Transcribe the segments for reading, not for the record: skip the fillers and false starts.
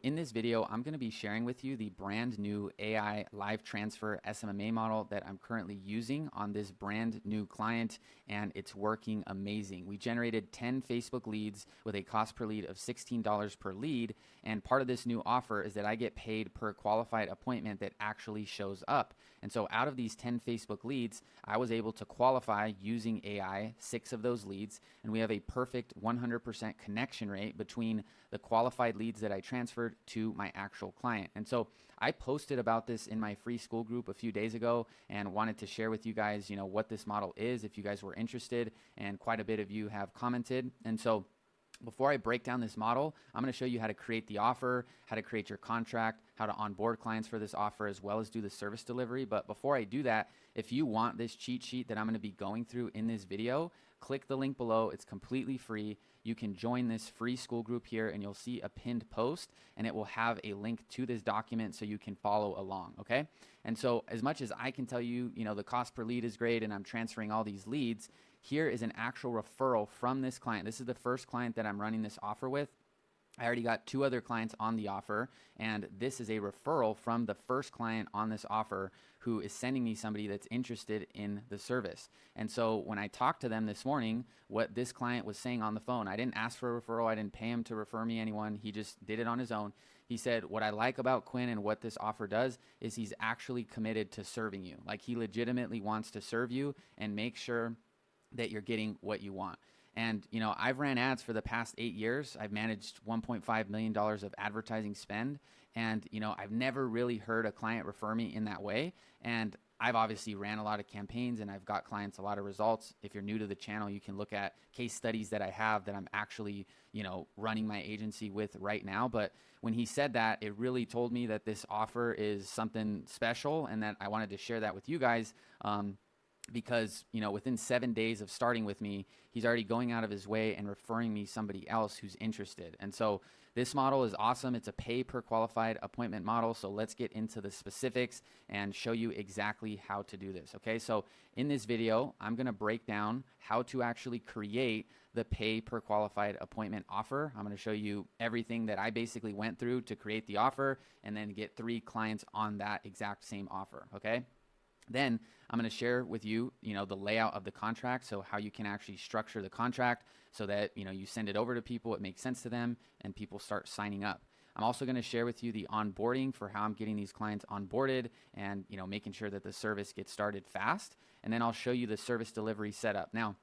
in this video, I'm going to be sharing with you the brand new AI live transfer SMMA model that I'm currently using on this brand new client, and it's working amazing. We generated 10 Facebook leads with a cost per lead of $16 per lead, and part of this new offer is that I get paid per qualified appointment that actually shows up. And so out of these 10 Facebook leads, I was able to qualify using AI 6 of those leads, and we have a perfect 100% connection rate between the qualified leads that I transferred to my actual client. And so I posted about this in my free school group a few days ago and wanted to share with you guys, what this model is if you guys were interested, and quite a bit of you have commented. And so before I break down this model, I'm going to show you how to create the offer, how to create your contract, how to onboard clients for this offer, as well as do the service delivery. But before I do that, if you want this cheat sheet that I'm going to be going through in this video, click the link below. It's completely free. You can join this free school group here, and you'll see a pinned post, and it will have a link to this document so you can follow along, okay? And so as much as I can tell you, the cost per lead is great and I'm transferring all these leads, here is an actual referral from this client. This is the first client that I'm running this offer with. I already got 2 other clients on the offer, and this is a referral from the first client on this offer who is sending me somebody that's interested in the service. And so when I talked to them this morning, what this client was saying on the phone, I didn't ask for a referral, I didn't pay him to refer me anyone, he just did it on his own. He said, what I like about Quinn and what this offer does is he's actually committed to serving you. Like, he legitimately wants to serve you and make sure that you're getting what you want. And, I've ran ads for the past 8 years. I've managed $1.5 million of advertising spend. And, I've never really heard a client refer me in that way. And I've obviously ran a lot of campaigns and I've got clients a lot of results. If you're new to the channel, you can look at case studies that I have that I'm actually, running my agency with right now. But when he said that, it really told me that this offer is something special and that I wanted to share that with you guys. Because, within 7 days of starting with me, he's already going out of his way and referring me somebody else who's interested. And so this model is awesome. It's a pay per qualified appointment model. So let's get into the specifics and show you exactly how to do this. Okay, so in this video, I'm going to break down how to actually create the pay per qualified appointment offer. I'm going to show you everything that I basically went through to create the offer and then get 3 clients on that exact same offer. Okay. Then I'm going to share with you, the layout of the contract, so how you can actually structure the contract so that, you send it over to people, it makes sense to them, and people start signing up. I'm also going to share with you the onboarding for how I'm getting these clients onboarded and, making sure that the service gets started fast. And then I'll show you the service delivery setup. Now,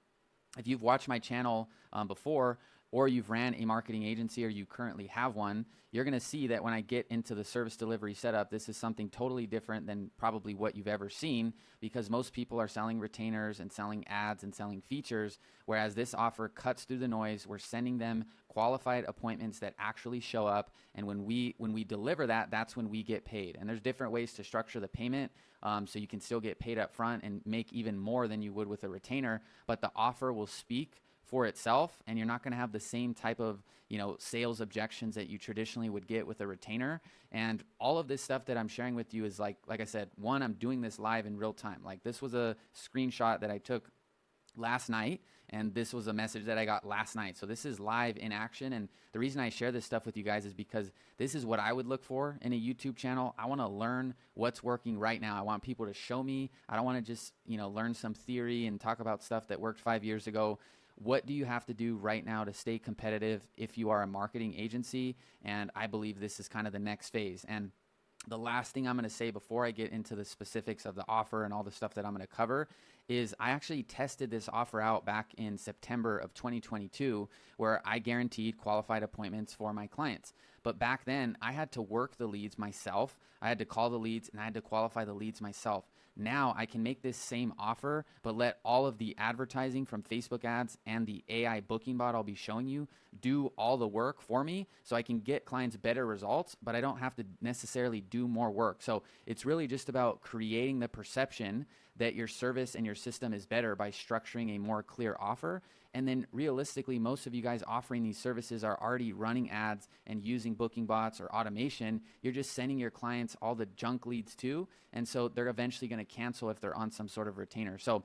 if you've watched my channel before, or you've ran a marketing agency or you currently have one, you're going to see that when I get into the service delivery setup, this is something totally different than probably what you've ever seen, because most people are selling retainers and selling ads and selling features, whereas this offer cuts through the noise. We're sending them qualified appointments that actually show up, and when we deliver that, that's when we get paid. And there's different ways to structure the payment, so you can still get paid up front and make even more than you would with a retainer, but the offer will speak for itself, and you're not going to have the same type of sales objections that you traditionally would get with a retainer. And all of this stuff that I'm sharing with you is like I said, one, I'm doing this live in real time. Like, this was a screenshot that I took last night, and this was a message that I got last night. So this is live in action. And the reason I share this stuff with you guys is because this is what I would look for in a YouTube channel. I want to learn what's working right now. I want people to show me. I don't want to just learn some theory and talk about stuff that worked 5 years ago. What do you have to do right now to stay competitive if you are a marketing agency? And I believe this is kind of the next phase. And the last thing I'm going to say before I get into the specifics of the offer and all the stuff that I'm going to cover is I actually tested this offer out back in September of 2022, where I guaranteed qualified appointments for my clients. But back then, I had to work the leads myself. I had to call the leads and I had to qualify the leads myself. Now I can make this same offer, but let all of the advertising from Facebook ads and the AI booking bot I'll be showing you do all the work for me, so I can get clients better results, but I don't have to necessarily do more work. So it's really just about creating the perception that your service and your system is better by structuring a more clear offer. And then realistically, most of you guys offering these services are already running ads and using booking bots or automation. You're just sending your clients all the junk leads too. And so they're eventually going to cancel if they're on some sort of retainer. So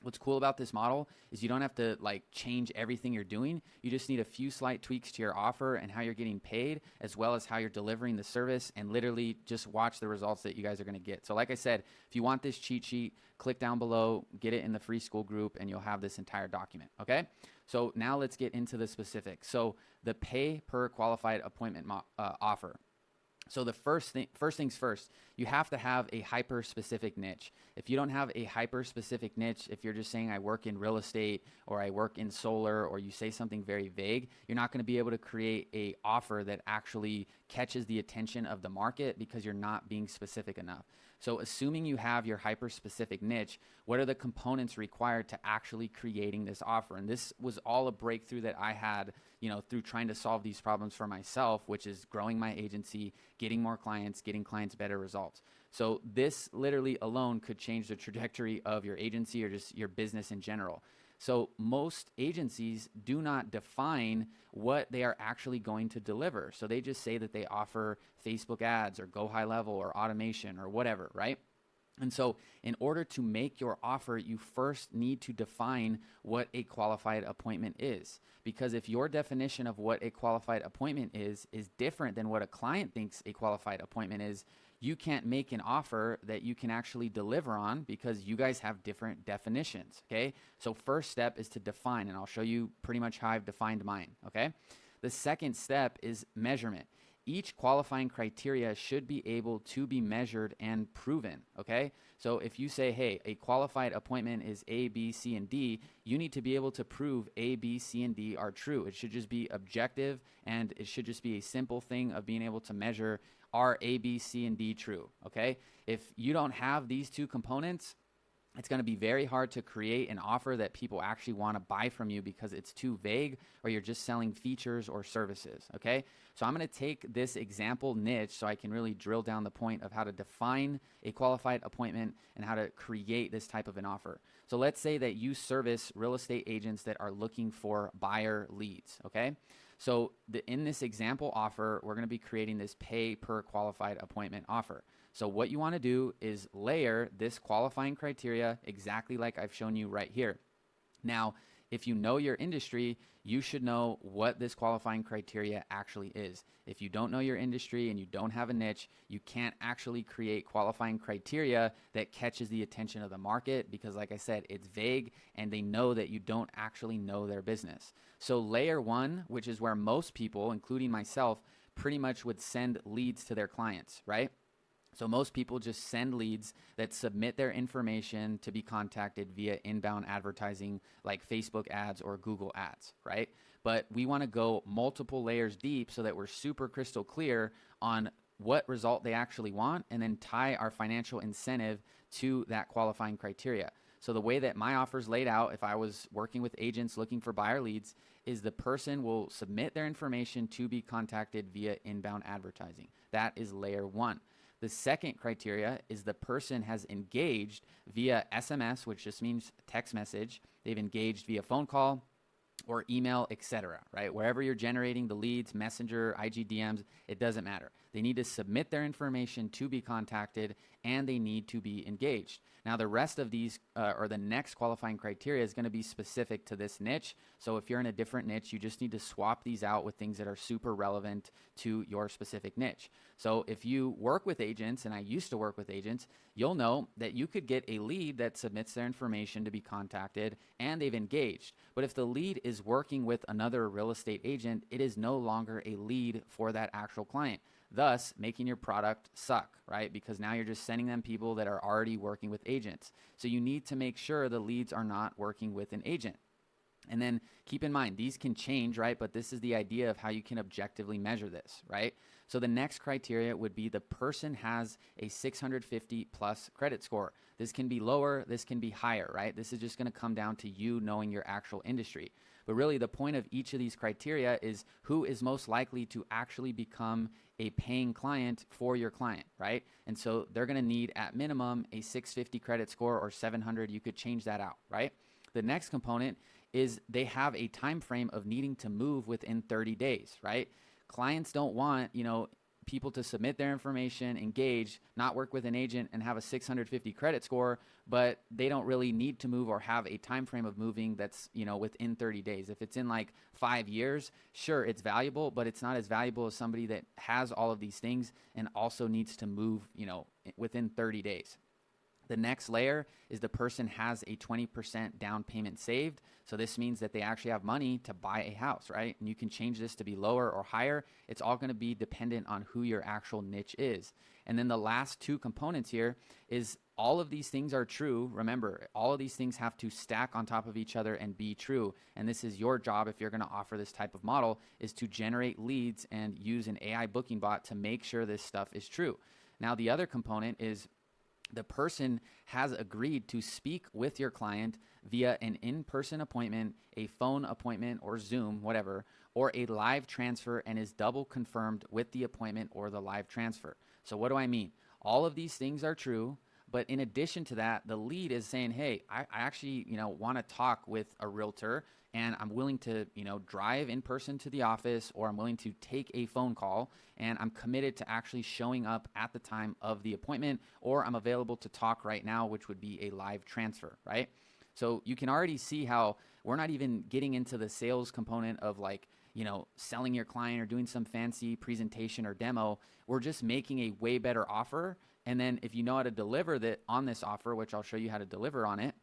What's cool about this model is you don't have to like change everything you're doing. You just need a few slight tweaks to your offer and how you're getting paid, as well as how you're delivering the service, and literally just watch the results that you guys are going to get. So like I said, if you want this cheat sheet, click down below, get it in the free school group, and you'll have this entire document. Okay. So now let's get into the specifics. So the pay per qualified appointment offer. So the first things first, you have to have a hyper-specific niche. If you don't have a hyper-specific niche, if you're just saying I work in real estate or I work in solar, or you say something very vague, you're not going to be able to create a offer that actually catches the attention of the market because you're not being specific enough. So assuming you have your hyper-specific niche, what are the components required to actually creating this offer? And this was all a breakthrough that I had, through trying to solve these problems for myself, which is growing my agency, getting more clients, getting clients better results. So this literally alone could change the trajectory of your agency or just your business in general. So most agencies do not define what they are actually going to deliver. So they just say that they offer Facebook ads or go high level or automation or whatever, right? And so in order to make your offer, you first need to define what a qualified appointment is. Because if your definition of what a qualified appointment is different than what a client thinks a qualified appointment is, you can't make an offer that you can actually deliver on because you guys have different definitions, okay? So first step is to define, and I'll show you pretty much how I've defined mine, okay? The second step is measurement. Each qualifying criteria should be able to be measured and proven, okay? So if you say, hey, a qualified appointment is A, B, C, and D, you need to be able to prove A, B, C, and D are true. It should just be objective, and it should just be a simple thing of being able to measure, are A, B, C, and D true, okay? If you don't have these two components, it's going to be very hard to create an offer that people actually want to buy from you because it's too vague, or you're just selling features or services, okay? So I'm going to take this example niche so I can really drill down the point of how to define a qualified appointment and how to create this type of an offer. So let's say that you service real estate agents that are looking for buyer leads, okay? So in this example offer, we're going to be creating this pay per qualified appointment offer. So what you want to do is layer this qualifying criteria exactly like I've shown you right here. Now, if you know your industry, you should know what this qualifying criteria actually is. If you don't know your industry and you don't have a niche, you can't actually create qualifying criteria that catches the attention of the market because, like I said, it's vague and they know that you don't actually know their business. So layer one, which is where most people, including myself, pretty much would send leads to their clients, right? So most people just send leads that submit their information to be contacted via inbound advertising like Facebook ads or Google ads, right? But we want to go multiple layers deep so that we're super crystal clear on what result they actually want and then tie our financial incentive to that qualifying criteria. So the way that my offer is laid out, if I was working with agents looking for buyer leads, is the person will submit their information to be contacted via inbound advertising. That is layer one. The second criteria is the person has engaged via SMS, which just means text message. They've engaged via phone call or email, etc., right? Wherever you're generating the leads, Messenger, IG DMs, it doesn't matter. They need to submit their information to be contacted, and they need to be engaged. Now, the rest of these, or the next qualifying criteria is going to be specific to this niche. So if you're in a different niche, you just need to swap these out with things that are super relevant to your specific niche. So if you work with agents, and I used to work with agents, you'll know that you could get a lead that submits their information to be contacted and they've engaged. But if the lead is working with another real estate agent, it is no longer a lead for that actual client, thus making your product suck, right? Because now you're just sending them people that are already working with agents. So you need to make sure the leads are not working with an agent. And then keep in mind, these can change, right? But this is the idea of how you can objectively measure this, right? So the next criteria would be the person has a 650 plus credit score. This can be lower, this can be higher, right? This is just going to come down to you knowing your actual industry. But really the point of each of these criteria is who is most likely to actually become a paying client for your client, right? And so they're going to need at minimum a 650 credit score or 700. You could change that out, right? The next component is they have a time frame of needing to move within 30 days, right? Clients don't want, people to submit their information, engage, not work with an agent, and have a 650 credit score, but they don't really need to move or have a time frame of moving that's, within 30 days. If it's in like 5 years, sure, it's valuable, but it's not as valuable as somebody that has all of these things and also needs to move, within 30 days. The next layer is the person has a 20% down payment saved. So this means that they actually have money to buy a house, right? And you can change this to be lower or higher. It's all going to be dependent on who your actual niche is. And then the last two components here is all of these things are true. Remember, all of these things have to stack on top of each other and be true. And this is your job if you're going to offer this type of model, is to generate leads and use an AI booking bot to make sure this stuff is true. Now, the other component is the person has agreed to speak with your client via an in-person appointment, a phone appointment, or Zoom, whatever, or a live transfer, and is double confirmed with the appointment or the live transfer. So what do I mean? All of these things are true, but in addition to that, the lead is saying, hey, I actually, want to talk with a realtor, and I'm willing to, drive in person to the office, or I'm willing to take a phone call, and I'm committed to actually showing up at the time of the appointment, or I'm available to talk right now, which would be a live transfer, right? So you can already see how we're not even getting into the sales component of like, selling your client or doing some fancy presentation or demo. We're just making a way better offer. And then if you know how to deliver that on this offer, which I'll show you how to deliver on it,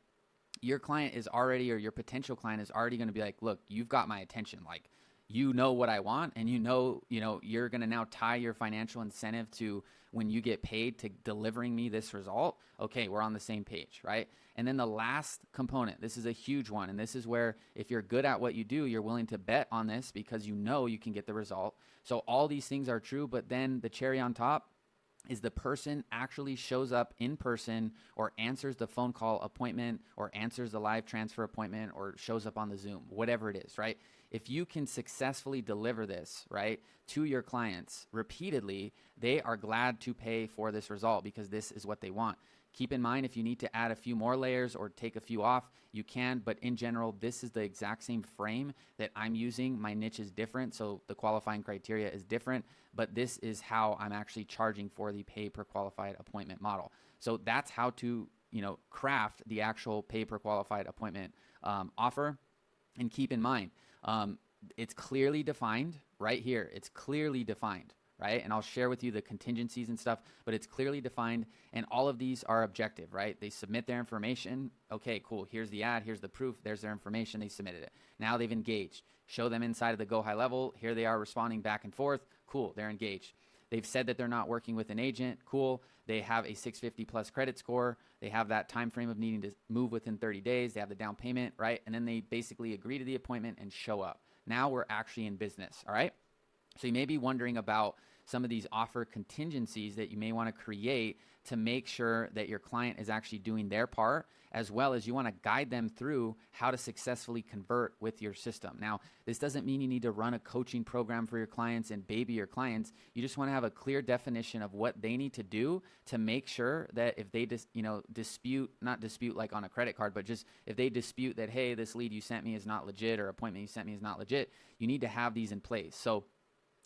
your client is already, or your potential client is already going to be like, look, you've got my attention. Like, you know what I want, and you're going to now tie your financial incentive to when you get paid to delivering me this result. Okay, we're on the same page, right? And then the last component, this is a huge one, and this is where if you're good at what you do, you're willing to bet on this because you know you can get the result. So all these things are true, but then the cherry on top is the person actually shows up in person or answers the phone call appointment or answers the live transfer appointment or shows up on the Zoom, whatever it is, right? If you can successfully deliver this, right, to your clients repeatedly, they are glad to pay for this result because this is what they want. Keep in mind, if you need to add a few more layers or take a few off, you can, but in general, this is the exact same frame that I'm using. My niche is different, so the qualifying criteria is different, but this is how I'm actually charging for the pay per qualified appointment model. So that's how to, craft the actual pay per qualified appointment offer. And keep in mind, it's clearly defined right here. It's clearly defined. Right? And I'll share with you the contingencies and stuff, but it's clearly defined, and all of these are objective, right? They submit their information. Okay, cool. Here's the ad. Here's the proof. There's their information. They submitted it. Now they've engaged. Show them inside of the Go High level. Here they are responding back and forth. Cool. They're engaged. They've said that they're not working with an agent. Cool. They have a 650 plus credit score. They have that time frame of needing to move within 30 days. They have the down payment, right? And then they basically agree to the appointment and show up. Now we're actually in business, all right? So you may be wondering about some of these offer contingencies that you may want to create to make sure that your client is actually doing their part, as well as you want to guide them through how to successfully convert with your system. Now, this doesn't mean you need to run a coaching program for your clients and baby your clients. You just want to have a clear definition of what they need to do to make sure that if they not dispute like on a credit card, but just if they dispute that, hey, this lead you sent me is not legit, or appointment you sent me is not legit, you need to have these in place. So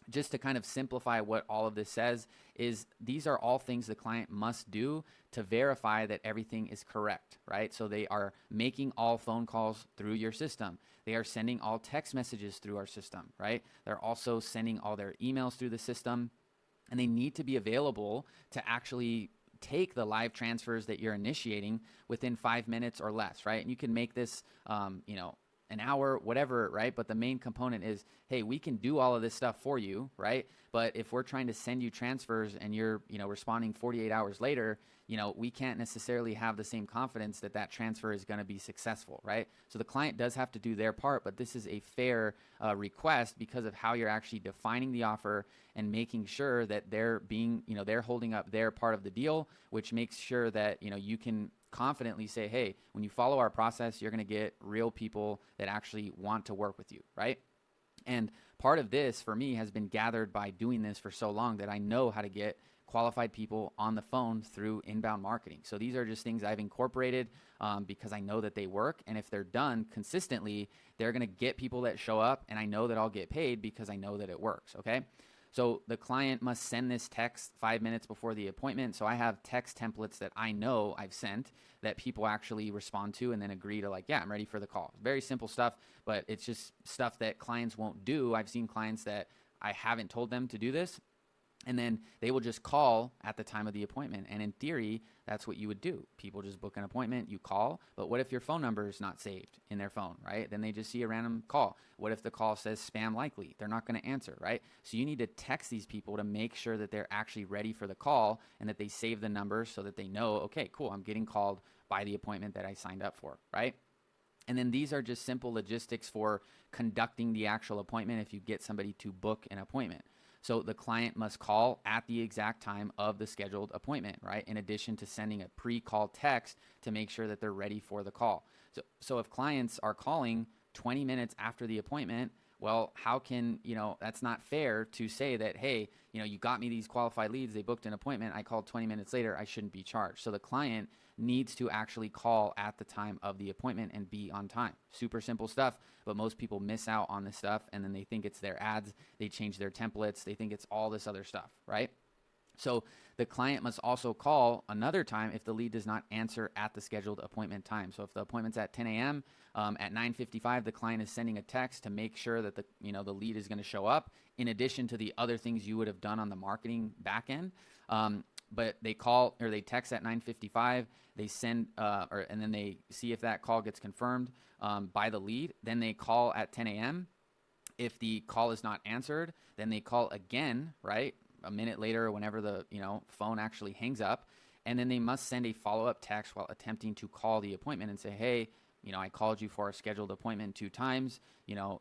just to kind of simplify what all of this says is these are all things the client must do to verify that everything is correct, right? So they are making all phone calls through your system. They are sending all text messages through our system, right? They're also sending all their emails through the system, and they need to be available to actually take the live transfers that you're initiating within 5 minutes or less, right? And you can make this, an hour, whatever, right? But the main component is, hey, we can do all of this stuff for you, right? But if we're trying to send you transfers and you're, responding 48 hours later, we can't necessarily have the same confidence that that transfer is going to be successful, right? So the client does have to do their part, but this is a fair request because of how you're actually defining the offer and making sure that they're being, they're holding up their part of the deal, which makes sure that, you can confidently say, hey, when you follow our process, you're going to get real people that actually want to work with you, right? And part of this for me has been gathered by doing this for so long that I know how to get qualified people on the phone through inbound marketing. So these are just things I've incorporated because I know that they work. And if they're done consistently, they're going to get people that show up, and I know that I'll get paid because I know that it works, okay? So the client must send this text 5 minutes before the appointment. So I have text templates that I know I've sent that people actually respond to and then agree to, like, yeah, I'm ready for the call. Very simple stuff, but it's just stuff that clients won't do. I've seen clients that I haven't told them to do this, and then they will just call at the time of the appointment. And in theory, that's what you would do. People just book an appointment, you call. But what if your phone number is not saved in their phone, right? Then they just see a random call. What if the call says spam likely? They're not going to answer, right? So you need to text these people to make sure that they're actually ready for the call and that they save the number so that they know, okay, cool, I'm getting called by the appointment that I signed up for, right? And then these are just simple logistics for conducting the actual appointment if you get somebody to book an appointment. So the client must call at the exact time of the scheduled appointment, right? In addition to sending a pre-call text to make sure that they're ready for the call. So if clients are calling 20 minutes after the appointment, well, how can, that's not fair to say that, hey, you got me these qualified leads, they booked an appointment, I called 20 minutes later, I shouldn't be charged. So the client needs to actually call at the time of the appointment and be on time. Super simple stuff, but most people miss out on this stuff, and then they think it's their ads, they change their templates, they think it's all this other stuff, right? So the client must also call another time if the lead does not answer at the scheduled appointment time. So if the appointment's at 10 a.m., at 9:55, the client is sending a text to make sure that the lead is going to show up, in addition to the other things you would have done on the marketing back end. But they call or they text at 9:55. They send and then they see if that call gets confirmed by the lead. Then they call at 10 a.m. If the call is not answered, then they call again, right? A minute later, whenever the phone actually hangs up, and then they must send a follow-up text while attempting to call the appointment and say, hey, I called you for a scheduled appointment 2 times,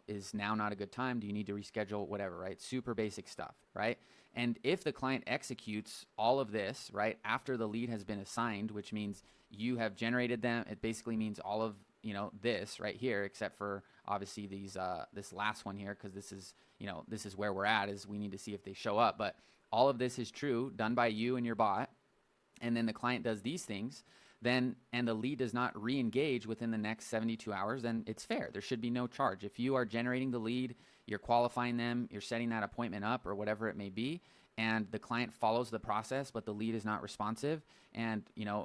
is now not a good time? Do you need to reschedule? Whatever, right? Super basic stuff, right? And if the client executes all of this, right, after the lead has been assigned, which means you have generated them, it basically means all of, this right here, except for obviously these, this last one here, because this is where we're at, is we need to see if they show up. But all of this is true, done by you and your bot. And then the client does these things, and the lead does not re-engage within the next 72 hours, then it's fair. There should be no charge. If you are generating the lead, you're qualifying them, you're setting that appointment up or whatever it may be, and the client follows the process, but the lead is not responsive, and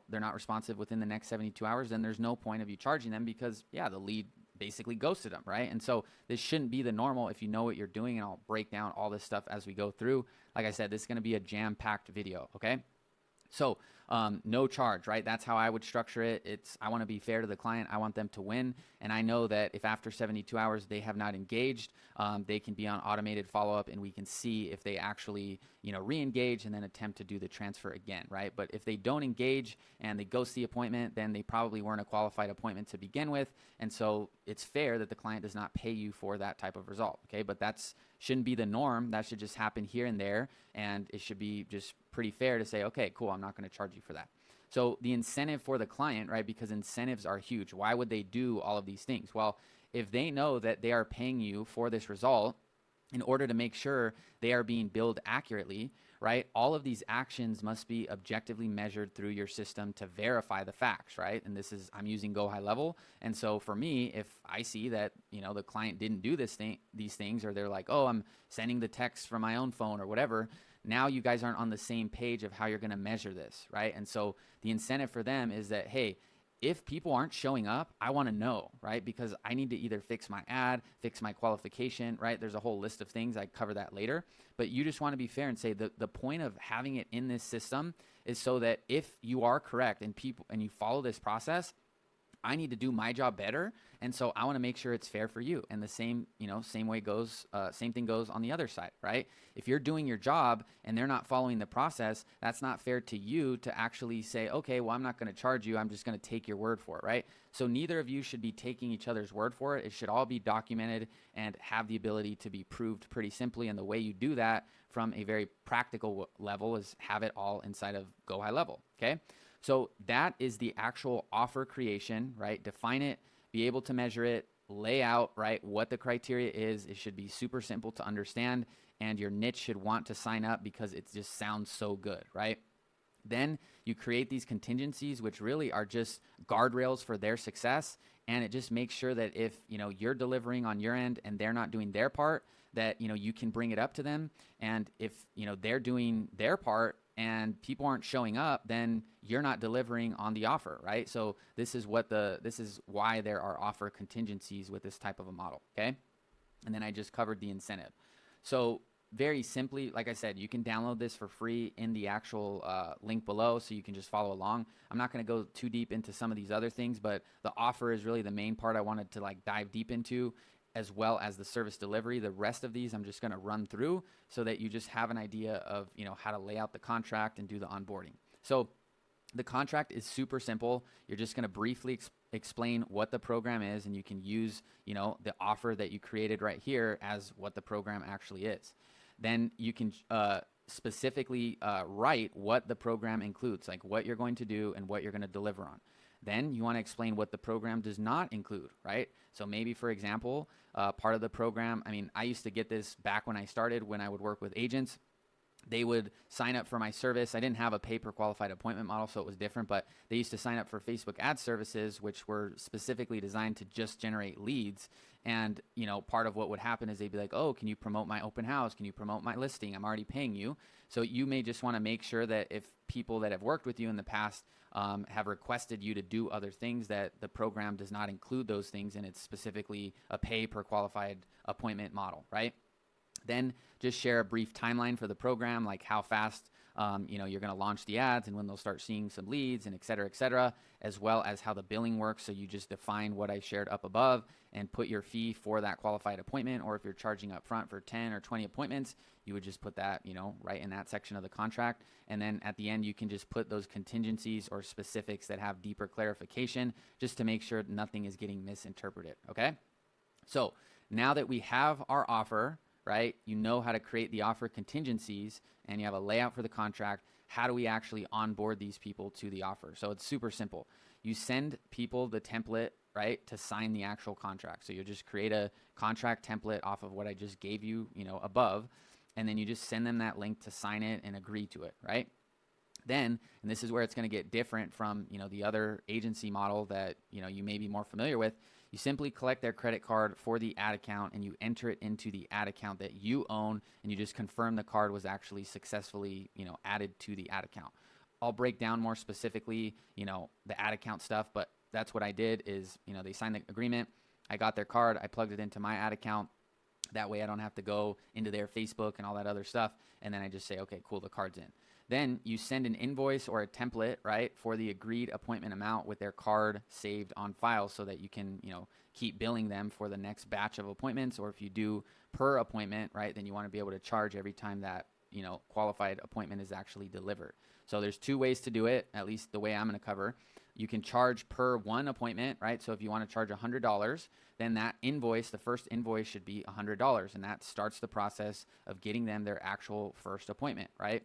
they're not responsive within the next 72 hours, then there's no point of you charging them because, yeah, the lead basically ghosted them, right? And so this shouldn't be the normal if you know what you're doing, and I'll break down all this stuff as we go through. Like I said, this is going to be a jam-packed video, okay? So no charge, right? That's how I would structure it. I want to be fair to the client. I want them to win. And I know that if after 72 hours they have not engaged, they can be on automated follow-up, and we can see if they actually, re-engage and then attempt to do the transfer again, right? But if they don't engage and they ghost the appointment, then they probably weren't a qualified appointment to begin with. And so it's fair that the client does not pay you for that type of result, okay? But that's shouldn't be the norm. That should just happen here and there, and it should be just pretty fair to say, okay, cool, I'm not going to charge you for that. So the incentive for the client, right, because incentives are huge. Why would they do all of these things? Well, if they know that they are paying you for this result in order to make sure they are being billed accurately, right, all of these actions must be objectively measured through your system to verify the facts, right? And this is, I'm using Go High Level. And so for me, if I see that, the client didn't do these things, or they're like, oh, I'm sending the text from my own phone or whatever, now you guys aren't on the same page of how you're going to measure this, right? And so the incentive for them is that, hey, if people aren't showing up, I want to know, right? Because I need to either fix my ad, fix my qualification, right? There's a whole list of things. I cover that later. But you just want to be fair and say the point of having it in this system is so that if you are correct and you follow this process, I need to do my job better, and so I want to make sure it's fair for you. And the same thing goes on the other side, right? If you're doing your job and they're not following the process, that's not fair to you to actually say, okay, well, I'm not going to charge you. I'm just going to take your word for it, right? So neither of you should be taking each other's word for it. It should all be documented and have the ability to be proved pretty simply. And the way you do that from a very practical level is have it all inside of Go High Level, okay? So that is the actual offer creation, right? Define it, be able to measure it, lay out, right, what the criteria is. It should be super simple to understand, and your niche should want to sign up because it just sounds so good, right? Then you create these contingencies, which really are just guardrails for their success, And it just makes sure that if, you're delivering on your end and they're not doing their part, that, you can bring it up to them. And if, they're doing their part and people aren't showing up, then you're not delivering on the offer, right? So this is why there are offer contingencies with this type of a model, okay? And then I just covered the incentive. So very simply, like I said, you can download this for free in the actual link below, so you can just follow along. I'm not going to go too deep into some of these other things, but the offer is really the main part I wanted to dive deep into, as well as the service delivery. The rest of these I'm just going to run through so that you just have an idea of how to lay out the contract and do the onboarding. So the contract is super simple. You're just going to briefly explain what the program is, and you can use the offer that you created right here as what the program actually is. Then you can specifically write what the program includes, like what you're going to do and what you're going to deliver on. Then you want to explain what the program does not include, right? So maybe, for example, part of the program, I used to get this back when I started, when I would work with agents. They would sign up for my service. I didn't have a pay per qualified appointment model, so it was different, but they used to sign up for Facebook ad services, which were specifically designed to just generate leads. And, part of what would happen is they'd be like, oh, can you promote my open house? Can you promote my listing? I'm already paying you. So you may just want to make sure that if people that have worked with you in the past have requested you to do other things, that the program does not include those things, and it's specifically a pay per qualified appointment model, right? Then just share a brief timeline for the program, like how fast you're going to launch the ads and when they'll start seeing some leads, and et cetera, as well as how the billing works. So you just define what I shared up above and put your fee for that qualified appointment. Or if you're charging up front for 10 or 20 appointments, you would just put that, right in that section of the contract. And then at the end, you can just put those contingencies or specifics that have deeper clarification, just to make sure nothing is getting misinterpreted. Okay. So now that we have our offer, right, you know how to create the offer contingencies, and you have a layout for the contract. How do we actually onboard these people to the offer? So it's super simple. You send people the template, right, to sign the actual contract. So you just create a contract template off of what I just gave you, above, and then you just send them that link to sign it and agree to it, right? Then, and this is where it's going to get different from, the other agency model that, you may be more familiar with, you simply collect their credit card for the ad account, and you enter it into the ad account that you own, and you just confirm the card was actually successfully, added to the ad account. I'll break down more specifically, the ad account stuff, but that's what I did is, they signed the agreement. I got their card. I plugged it into my ad account. That way I don't have to go into their Facebook and all that other stuff. And then I just say, okay, cool, the card's in. Then you send an invoice or a template, right, for the agreed appointment amount with their card saved on file, so that you can, keep billing them for the next batch of appointments. Or if you do per appointment, right, then you want to be able to charge every time that, qualified appointment is actually delivered. So there's two ways to do it, at least the way I'm going to cover. You can charge per one appointment, right? So if you want to charge $100, then that invoice, the first invoice, should be $100, and that starts the process of getting them their actual first appointment, right?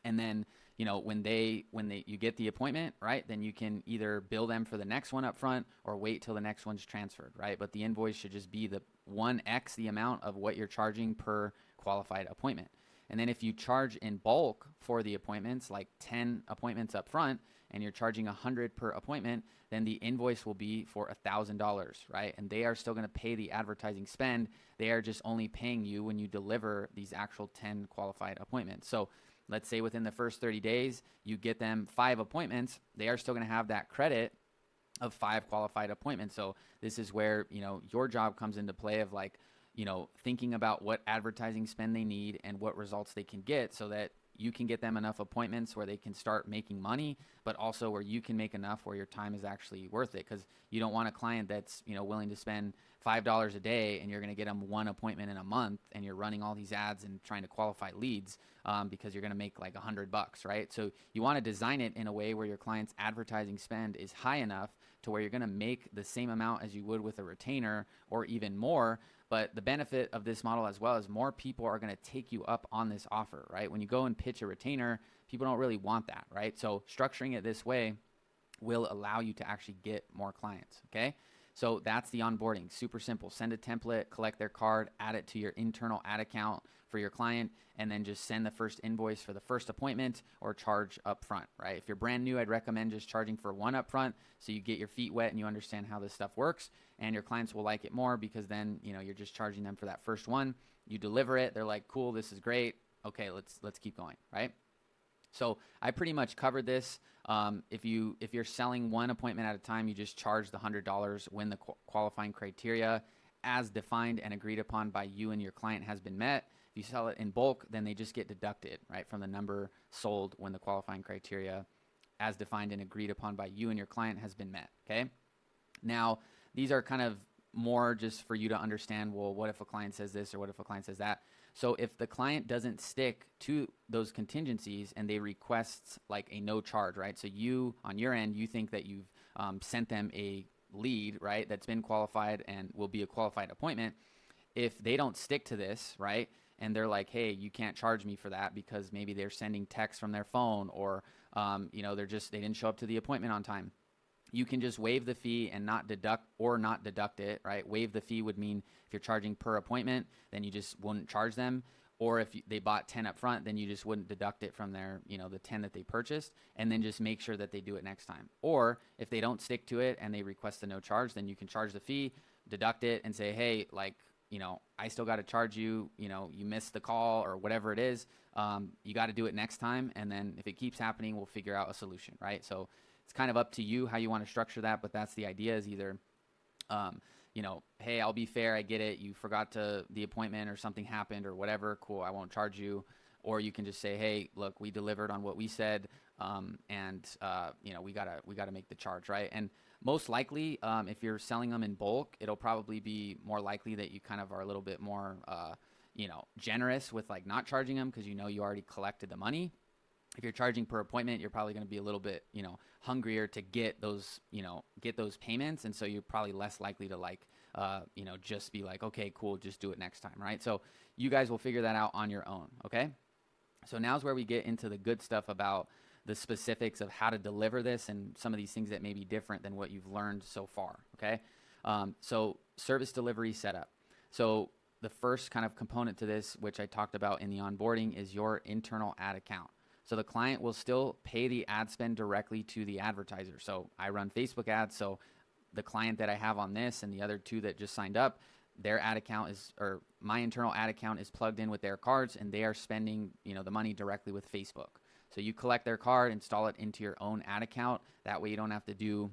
And then, when you get the appointment, right, then you can either bill them for the next one up front or wait till the next one's transferred, right? But the invoice should just be the 1x the amount of what you're charging per qualified appointment. And then if you charge in bulk for the appointments, like 10 appointments up front, and you're charging $100 per appointment, then the invoice will be for $1,000, right? And they are still going to pay the advertising spend. They are just only paying you when you deliver these actual 10 qualified appointments. So let's say within the first 30 days, you get them 5 appointments, they are still going to have that credit of 5 qualified appointments. So this is where, your job comes into play of thinking about what advertising spend they need and what results they can get, so that you can get them enough appointments where they can start making money, but also where you can make enough where your time is actually worth it. Because you don't want a client that's, willing to spend $5 a day, and you're going to get them 1 appointment in a month, and you're running all these ads and trying to qualify leads because you're going to make like $100, right? So you want to design it in a way where your client's advertising spend is high enough to where you're going to make the same amount as you would with a retainer, or even more. But the benefit of this model as well is more people are going to take you up on this offer, right? When you go and pitch a retainer, people don't really want that, right? So structuring it this way will allow you to actually get more clients, okay? So that's the onboarding. Super simple. Send a template, collect their card, add it to your internal ad account for your client, and then just send the first invoice for the first appointment or charge up front, right? If you're brand new, I'd recommend just charging for one up front so you get your feet wet and you understand how this stuff works, and your clients will like it more because then, you're just charging them for that first one. You deliver it, they're like, cool, this is great. Okay, let's keep going, right? So I pretty much covered this. If you're selling one appointment at a time, you just charge the $100 when the qualifying criteria as defined and agreed upon by you and your client has been met. If you sell it in bulk, then they just get deducted, right, from the number sold when the qualifying criteria as defined and agreed upon by you and your client has been met, okay? Now, these are kind of more just for you to understand, well, what if a client says this or what if a client says that? So if the client doesn't stick to those contingencies and they request like a no charge, right? So you, on your end, you think that you've sent them a lead, right, that's been qualified and will be a qualified appointment. If they don't stick to this, right, and they're like, hey, you can't charge me for that because maybe they're sending text from their phone or, they didn't show up to the appointment on time. You can just waive the fee and not deduct it, right? Waive the fee would mean if you're charging per appointment, then you just wouldn't charge them. Or if they bought 10 up front, then you just wouldn't deduct it from their, the 10 that they purchased, and then just make sure that they do it next time. Or if they don't stick to it and they request a no charge, then you can charge the fee, deduct it, and say, hey, I still got to charge you, you missed the call or whatever it is. You got to do it next time. And then if it keeps happening, we'll figure out a solution, right? So it's kind of up to you how you want to structure that, but that's the idea is either, hey, I'll be fair, I get it, you forgot the appointment or something happened or whatever, cool, I won't charge you. Or you can just say, hey, look, we delivered on what we said, we gotta make the charge, right? And most likely, if you're selling them in bulk, it'll probably be more likely that you kind of are a little bit more, generous with like not charging them because you already collected the money. If you're charging per appointment, you're probably going to be a little bit, hungrier to get those payments. And so you're probably less likely to just be like, okay, cool, just do it next time, right? So you guys will figure that out on your own, okay? So now's where we get into the good stuff about the specifics of how to deliver this and some of these things that may be different than what you've learned so far, okay? So service delivery setup. So the first kind of component to this, which I talked about in the onboarding, is your internal ad account. So the client will still pay the ad spend directly to the advertiser. So I run Facebook ads. So the client that I have on this and the other two that just signed up, their ad account my internal ad account is plugged in with their cards and they are spending, the money directly with Facebook. So you collect their card, install it into your own ad account. That way you don't have to do,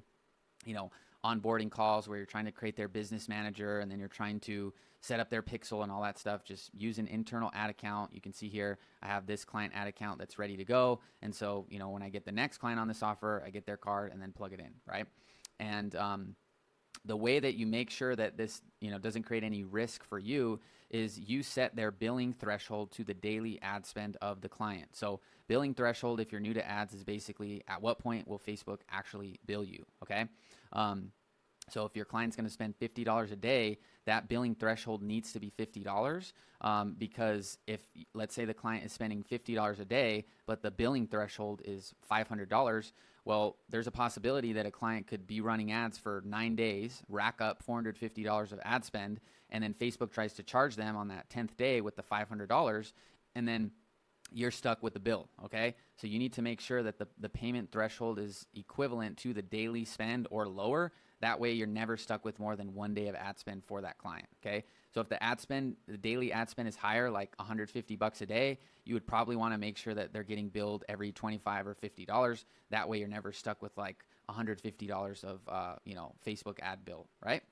onboarding calls where you're trying to create their business manager and then you're trying to set up their pixel and all that stuff. Just use an internal ad account. You can see here, I have this client ad account that's ready to go. And so, when I get the next client on this offer, I get their card and then plug it in, right? And the way that you make sure that this, doesn't create any risk for you is you set their billing threshold to the daily ad spend of the client. So billing threshold, if you're new to ads, is basically at what point will Facebook actually bill you, okay? So if your client's going to spend $50 a day, that billing threshold needs to be $50 because if, let's say the client is spending $50 a day, but the billing threshold is $500, well, there's a possibility that a client could be running ads for 9 days, rack up $450 of ad spend, and then Facebook tries to charge them on that 10th day with the $500, and then you're stuck with the bill, okay? So you need to make sure that the payment threshold is equivalent to the daily spend or lower. That way you're never stuck with more than 1 day of ad spend for that client, okay? So if the daily ad spend is higher, like $150 a day, you would probably want to make sure that they're getting billed every $25 or $50. That way you're never stuck with like $150 of, Facebook ad bill, right?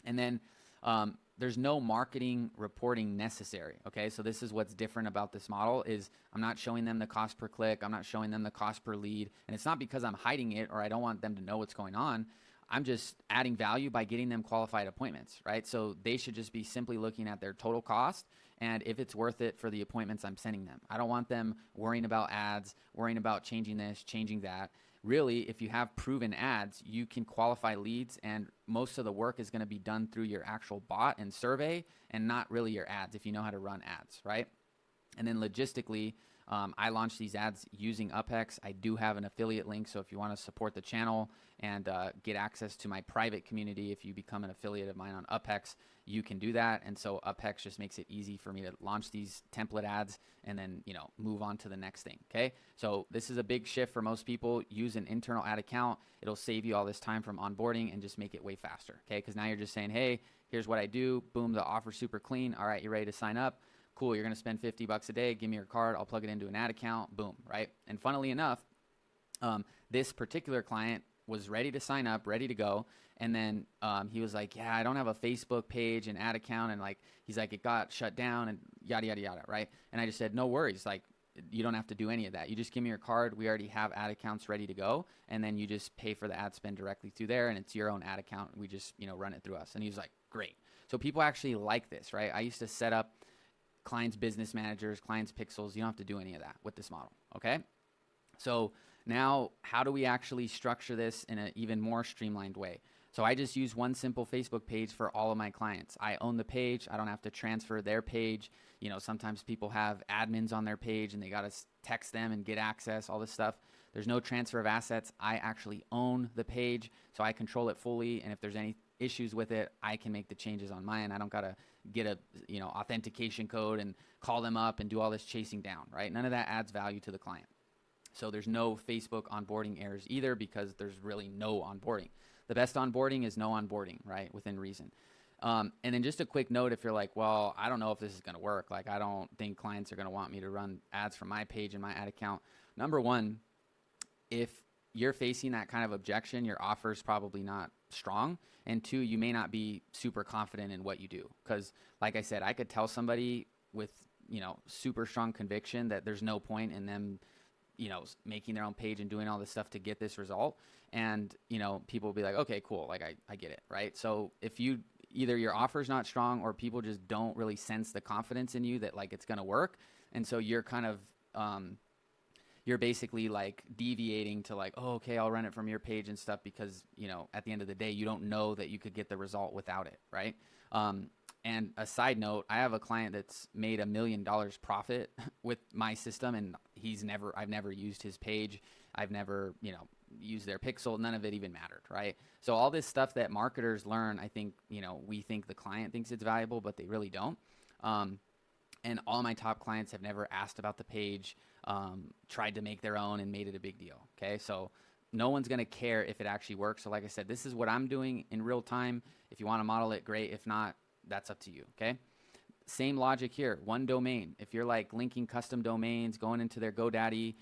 And then there's no marketing reporting necessary, okay? So this is what's different about this model is I'm not showing them the cost per click. I'm not showing them the cost per lead. And it's not because I'm hiding it or I don't want them to know what's going on. I'm just adding value by getting them qualified appointments, right? So they should just be simply looking at their total cost and if it's worth it for the appointments I'm sending them. I don't want them worrying about ads, worrying about changing this, changing that. Really, if you have proven ads, you can qualify leads and most of the work is going to be done through your actual bot and survey and not really your ads if you know how to run ads, right? And then logistically, I launched these ads using UpX. I do have an affiliate link, so if you want to support the channel and get access to my private community, if you become an affiliate of mine on UpX, you can do that. And so UpX just makes it easy for me to launch these template ads and then, move on to the next thing. Okay. So this is a big shift for most people. Use an internal ad account. It'll save you all this time from onboarding and just make it way faster. Okay. Because now you're just saying, hey, here's what I do. Boom, the offer's super clean. All right, you're ready to sign up. Cool, you're going to spend $50 a day. Give me your card. I'll plug it into an ad account. Boom, right? And funnily enough, this particular client was ready to sign up, ready to go. And then he was like, yeah, I don't have a Facebook page and ad account. And he's like, it got shut down and yada, yada, yada, right? And I just said, no worries. You don't have to do any of that. You just give me your card. We already have ad accounts ready to go. And then you just pay for the ad spend directly through there. And it's your own ad account. We just, run it through us. And he was like, great. So people actually like this, right? I used to set up clients' business managers, clients' pixels. You don't have to do any of that with this model, okay? So now how do we actually structure this in an even more streamlined way? So I just use one simple Facebook page for all of my clients. I own the page. I don't have to transfer their page. Sometimes people have admins on their page and they got to text them and get access, all this stuff. There's no transfer of assets. I actually own the page, so I control it fully. And if there's any issues with it, I can make the changes on my end. I don't got to get a authentication code and call them up and do all this chasing down, right? None of that adds value to the client. So there's no Facebook onboarding errors either because there's really no onboarding. The best onboarding is no onboarding, right? Within reason. And then just a quick note, if you're like, well, I don't know if this is going to work. I don't think clients are going to want me to run ads from my page and my ad account. Number one, if you're facing that kind of objection, your offer is probably not strong. And two, you may not be super confident in what you do. Because like I said, I could tell somebody with, super strong conviction that there's no point in them, making their own page and doing all this stuff to get this result. And, people will be like, okay, cool. I get it. Right. So if either your offer is not strong or people just don't really sense the confidence in you that it's going to work. And so you're kind of, you're basically deviating to oh, okay, I'll run it from your page and stuff because, at the end of the day, you don't know that you could get the result without it, right? And a side note, I have a client that's made $1 million profit with my system, and I've never used his page. I've never, used their pixel. None of it even mattered, right? So all this stuff that marketers learn, I think, we think the client thinks it's valuable, but they really don't. And all my top clients have never asked about the page, tried to make their own and made it a big deal. Okay. So no one's going to care if it actually works. So like I said, this is what I'm doing in real time. If you want to model it, great. If not, that's up to you. Okay. Same logic here. One domain. If you're linking custom domains, going into their GoDaddy,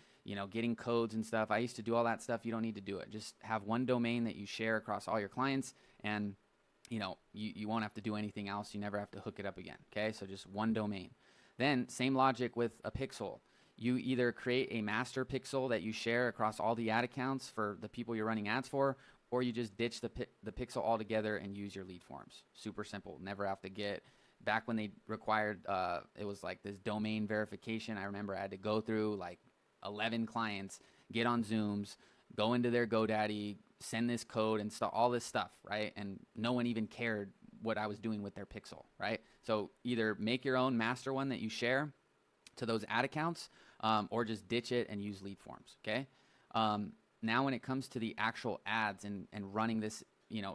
getting codes and stuff. I used to do all that stuff. You don't need to do it. Just have one domain that you share across all your clients, and you won't have to do anything else. You never have to hook it up again. Okay. So just one domain. Then same logic with a pixel. You either create a master pixel that you share across all the ad accounts for the people you're running ads for, or you just ditch the pixel altogether and use your lead forms. Super simple. Never have to get, back when they required, it was this domain verification. I remember I had to go through 11 clients, get on Zooms, go into their GoDaddy, send this code and all this stuff, right? And no one even cared what I was doing with their pixel, right? So either make your own master one that you share to those ad accounts, or just ditch it and use lead forms, okay? Now when it comes to the actual ads and running this,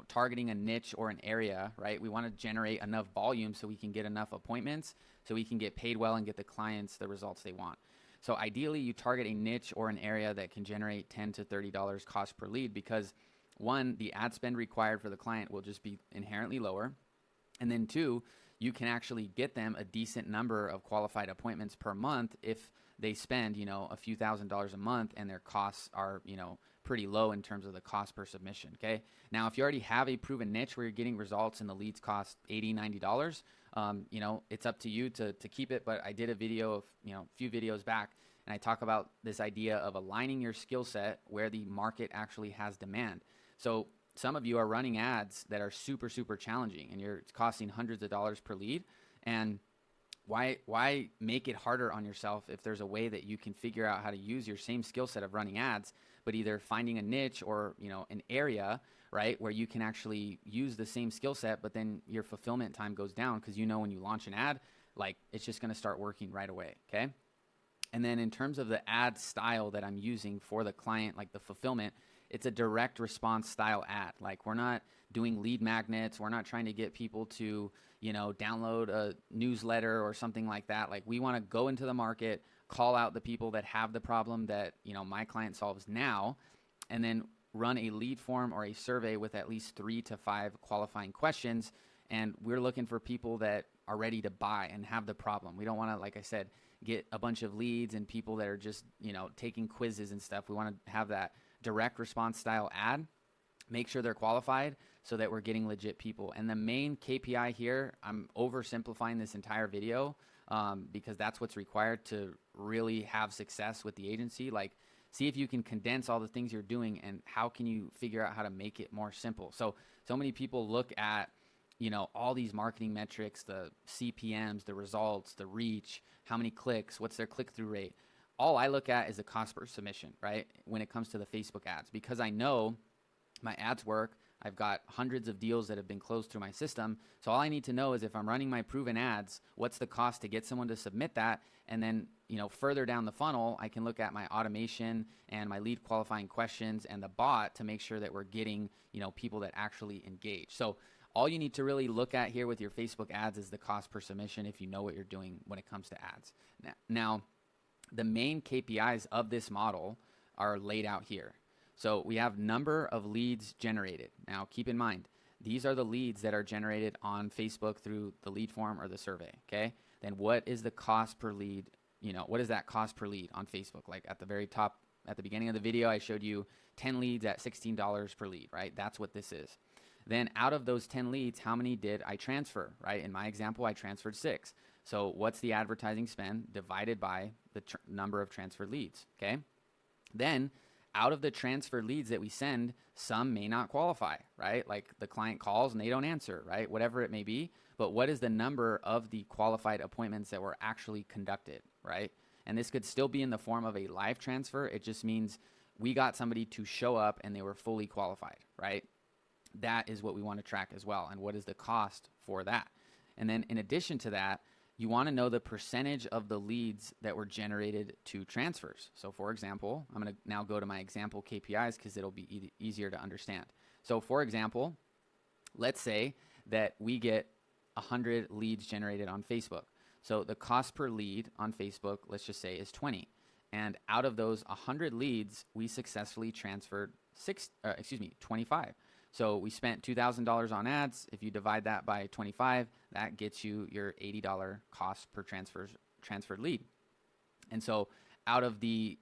targeting a niche or an area, right? We want to generate enough volume so we can get enough appointments so we can get paid well and get the clients the results they want. So ideally you target a niche or an area that can generate $10 to $30 cost per lead because one, the ad spend required for the client will just be inherently lower. And then two, you can actually get them a decent number of qualified appointments per month if they spend, a few $1,000s a month and their costs are, pretty low in terms of the cost per submission. Okay. Now, if you already have a proven niche where you're getting results and the leads cost $80, $90, it's up to you to keep it. But I did a video of, a few videos back, and I talk about this idea of aligning your skill set where the market actually has demand. So some of you are running ads that are super, super challenging and it's costing hundreds of dollars per lead. And why make it harder on yourself if there's a way that you can figure out how to use your same skill set of running ads, but either finding a niche or, an area, right, where you can actually use the same skill set, but then your fulfillment time goes down because when you launch an ad, it's just going to start working right away. Okay. And then in terms of the ad style that I'm using for the client, like the fulfillment, it's a direct response style ad. Like we're not doing lead magnets. We're not trying to get people to, download a newsletter or something like that. Like we want to go into the market, call out the people that have the problem that, my client solves now, and then run a lead form or a survey with at least 3 to 5 qualifying questions. And we're looking for people that are ready to buy and have the problem. We don't want to, like I said, get a bunch of leads and people that are just, taking quizzes and stuff. We want to have that direct response style ad, make sure they're qualified so that we're getting legit people. And the main KPI here, I'm oversimplifying this entire video because that's what's required to really have success with the agency. Like, see if you can condense all the things you're doing and how can you figure out how to make it more simple. So many people look at, all these marketing metrics, the CPMs, the results, the reach, how many clicks, what's their click-through rate. All I look at is the cost per submission, right? When it comes to the Facebook ads, because I know my ads work. I've got hundreds of deals that have been closed through my system. So all I need to know is if I'm running my proven ads, what's the cost to get someone to submit that? And then, further down the funnel, I can look at my automation and my lead qualifying questions and the bot to make sure that we're getting, people that actually engage. So all you need to really look at here with your Facebook ads is the cost per submission if you know what you're doing when it comes to ads. Now, the main KPIs of this model are laid out here. So we have number of leads generated. Now, keep in mind, these are the leads that are generated on Facebook through the lead form or the survey, okay? Then what is the cost per lead? What is that cost per lead on Facebook? Like at the very top, at the beginning of the video, I showed you 10 leads at $16 per lead, right? That's what this is. Then out of those 10 leads, how many did I transfer, right? In my example, I transferred 6. So what's the advertising spend divided by the number of transferred leads, okay? Then out of the transferred leads that we send, some may not qualify, right? Like the client calls and they don't answer, right? Whatever it may be. But what is the number of the qualified appointments that were actually conducted, right? And this could still be in the form of a live transfer. It just means we got somebody to show up and they were fully qualified, right? That is what we want to track as well. And what is the cost for that? And then in addition to that, you want to know the percentage of the leads that were generated to transfers. So for example, I'm going to now go to my example KPIs because it'll be easier to understand. So for example, let's say that we get 100 leads generated on Facebook. So the cost per lead on Facebook, let's just say, is 20. And out of those 100 leads, we successfully transferred 25. So we spent $2,000 on ads. If you divide that by 25, that gets you your $80 cost per transferred lead. And so out of the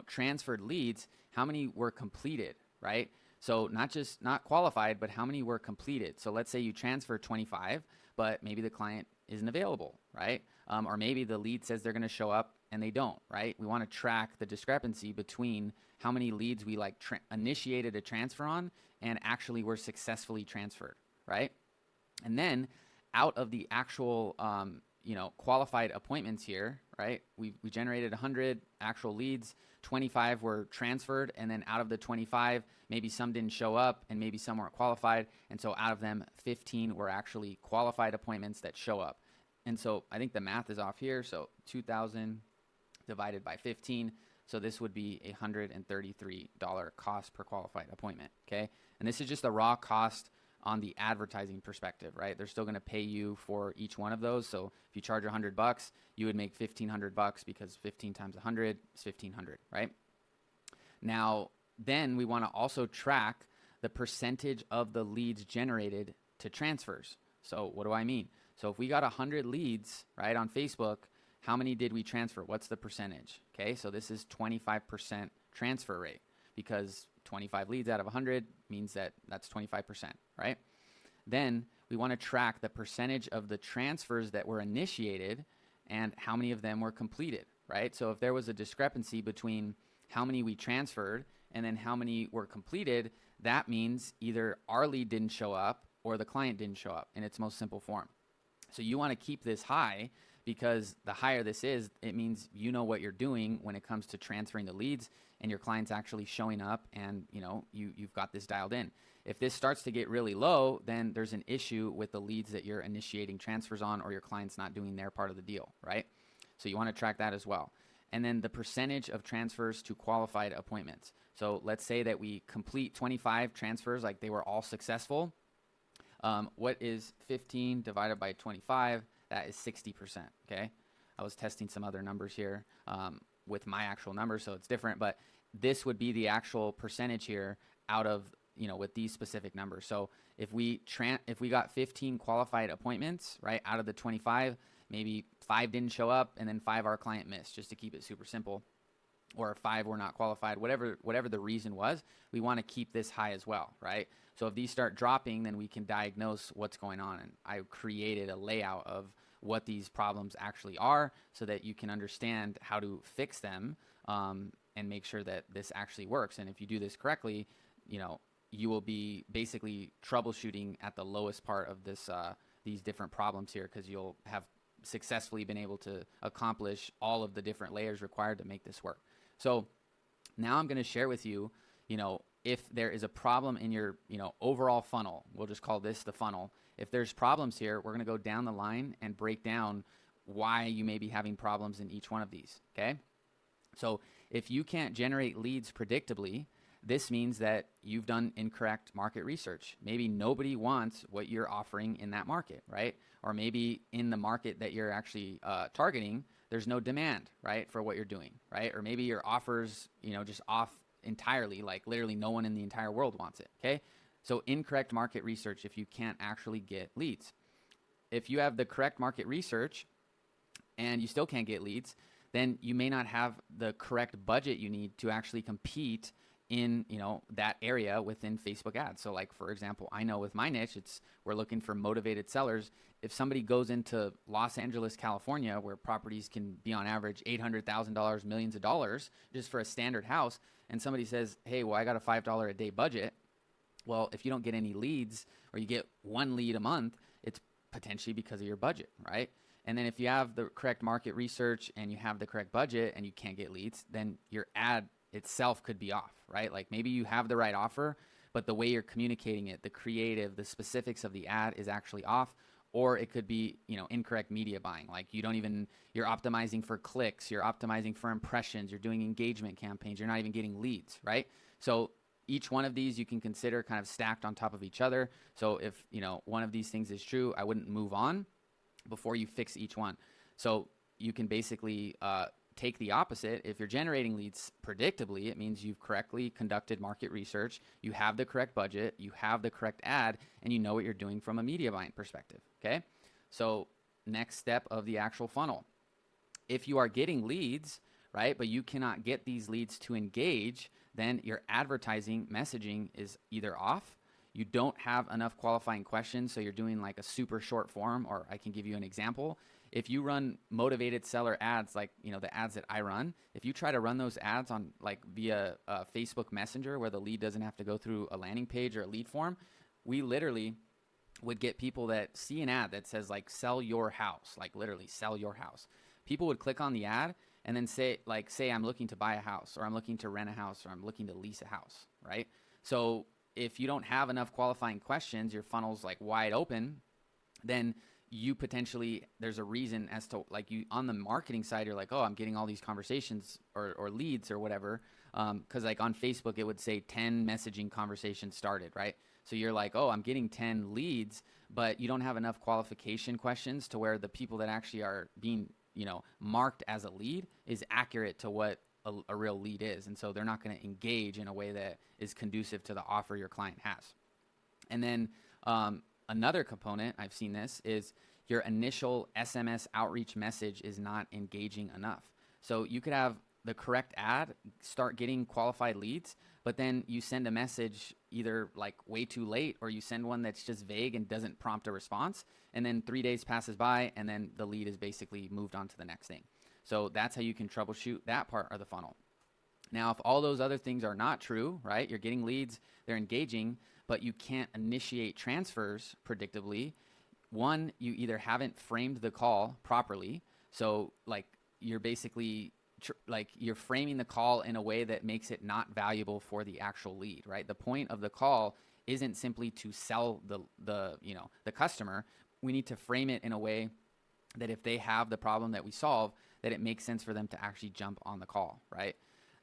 transferred leads, how many were completed, right? So not qualified, but how many were completed? So let's say you transfer 25, but maybe the client isn't available, right? Or maybe the lead says they're going to show up and they don't, right? We want to track the discrepancy between how many leads we initiated a transfer on and actually were successfully transferred, right? And then out of the actual, qualified appointments here, right? We generated 100 actual leads, 25 were transferred, and then out of the 25, maybe some didn't show up and maybe some weren't qualified. And so out of them, 15 were actually qualified appointments that show up. And so I think the math is off here. So 2,000 divided by 15. So this would be a $133 cost per qualified appointment, okay? And this is just the raw cost on the advertising perspective, right? They're still going to pay you for each one of those. So if you charge $100, you would make $1,500 because 15 times 100 is 1,500, right? Now, then we want to also track the percentage of the leads generated to transfers. So what do I mean? So if we got 100 leads, right, on Facebook, how many did we transfer? What's the percentage? Okay, so this is 25% transfer rate because 25 leads out of 100 means that's 25%, right? Then we want to track the percentage of the transfers that were initiated and how many of them were completed, right? So if there was a discrepancy between how many we transferred and then how many were completed, that means either our lead didn't show up or the client didn't show up in its most simple form. So you want to keep this high because the higher this is, it means you know what you're doing when it comes to transferring the leads and your client's actually showing up and you've got this dialed in. If this starts to get really low, then there's an issue with the leads that you're initiating transfers on or your client's not doing their part of the deal, right? So you want to track that as well. and then the percentage of transfers to qualified appointments. So let's say that we complete 25 transfers, like they were all successful. What is 15 divided by 25? That is 60%, okay? I was testing some other numbers here with my actual numbers, so it's different, but this would be the actual percentage here out of, with these specific numbers. So if we got 15 qualified appointments, right, out of the 25, maybe 5 didn't show up and then 5 our client missed, just to keep it super simple, or 5 were not qualified, whatever the reason was, we want to keep this high as well, right? So if these start dropping, then we can diagnose what's going on. And I created a layout of what these problems actually are so that you can understand how to fix them and make sure that this actually works. And if you do this correctly, you will be basically troubleshooting at the lowest part of this these different problems here, because you'll have successfully been able to accomplish all of the different layers required to make this work. So now I'm going to share with you, if there is a problem in your, overall funnel, we'll just call this the funnel. If there's problems here, we're going to go down the line and break down why you may be having problems in each one of these, okay? So if you can't generate leads predictably, this means that you've done incorrect market research. Maybe nobody wants what you're offering in that market, right? Or maybe in the market that you're actually targeting, there's no demand, right, for what you're doing, right? Or maybe your offers, just off entirely, like literally no one in the entire world wants it, okay? So incorrect market research if you can't actually get leads. If you have the correct market research and you still can't get leads, then you may not have the correct budget you need to actually compete in that area within Facebook ads. So like, for example, I know with my niche, we're looking for motivated sellers. If somebody goes into Los Angeles, California, where properties can be on average $800,000, millions of dollars just for a standard house, and somebody says, hey, well, I got a $5 a day budget. Well, if you don't get any leads, or you get one lead a month, it's potentially because of your budget, right? And then if you have the correct market research and you have the correct budget and you can't get leads, then your ad itself could be off, right? Like maybe you have the right offer, but the way you're communicating it, the creative, the specifics of the ad is actually off. Or it could be, incorrect media buying. Like you're optimizing for clicks, you're optimizing for impressions, you're doing engagement campaigns, you're not even getting leads, right? So each one of these you can consider kind of stacked on top of each other. So if, one of these things is true, I wouldn't move on before you fix each one. So you can basically take the opposite. If you're generating leads predictably, it means you've correctly conducted market research, you have the correct budget, you have the correct ad, and you know what you're doing from a media buying perspective, okay? So next step of the actual funnel. If you are getting leads, right, but you cannot get these leads to engage, then your advertising messaging is either off, you don't have enough qualifying questions, so you're doing like a super short form, or I can give you an example. If you run motivated seller ads, like the ads that I run, if you try to run those ads on like via Facebook Messenger, where the lead doesn't have to go through a landing page or a lead form, we literally would get people that see an ad that says like sell your house, like literally sell your house. People would click on the ad and then say I'm looking to buy a house, or I'm looking to rent a house, or I'm looking to lease a house, right? So if you don't have enough qualifying questions, your funnel's like wide open, then you potentially, there's a reason as to like you on the marketing side, you're like, oh, I'm getting all these conversations or leads or whatever. Cause like on Facebook, it would say 10 messaging conversations started, right? So you're like, oh, I'm getting 10 leads, but you don't have enough qualification questions to where the people that actually are being, marked as a lead is accurate to what a real lead is. And so they're not going to engage in a way that is conducive to the offer your client has. And then, another component, I've seen this, is your initial SMS outreach message is not engaging enough. So you could have the correct ad, start getting qualified leads, but then you send a message either like way too late, or you send one that's just vague and doesn't prompt a response. And then 3 days passes by and then the lead is basically moved on to the next thing. So that's how you can troubleshoot that part of the funnel. Now, if all those other things are not true, right, you're getting leads, they're engaging, but you can't initiate transfers predictably, one, you either haven't framed the call properly. So like you're basically you're framing the call in a way that makes it not valuable for the actual lead, right? The point of the call isn't simply to sell the customer. We need to frame it in a way that if they have the problem that we solve, that it makes sense for them to actually jump on the call, right?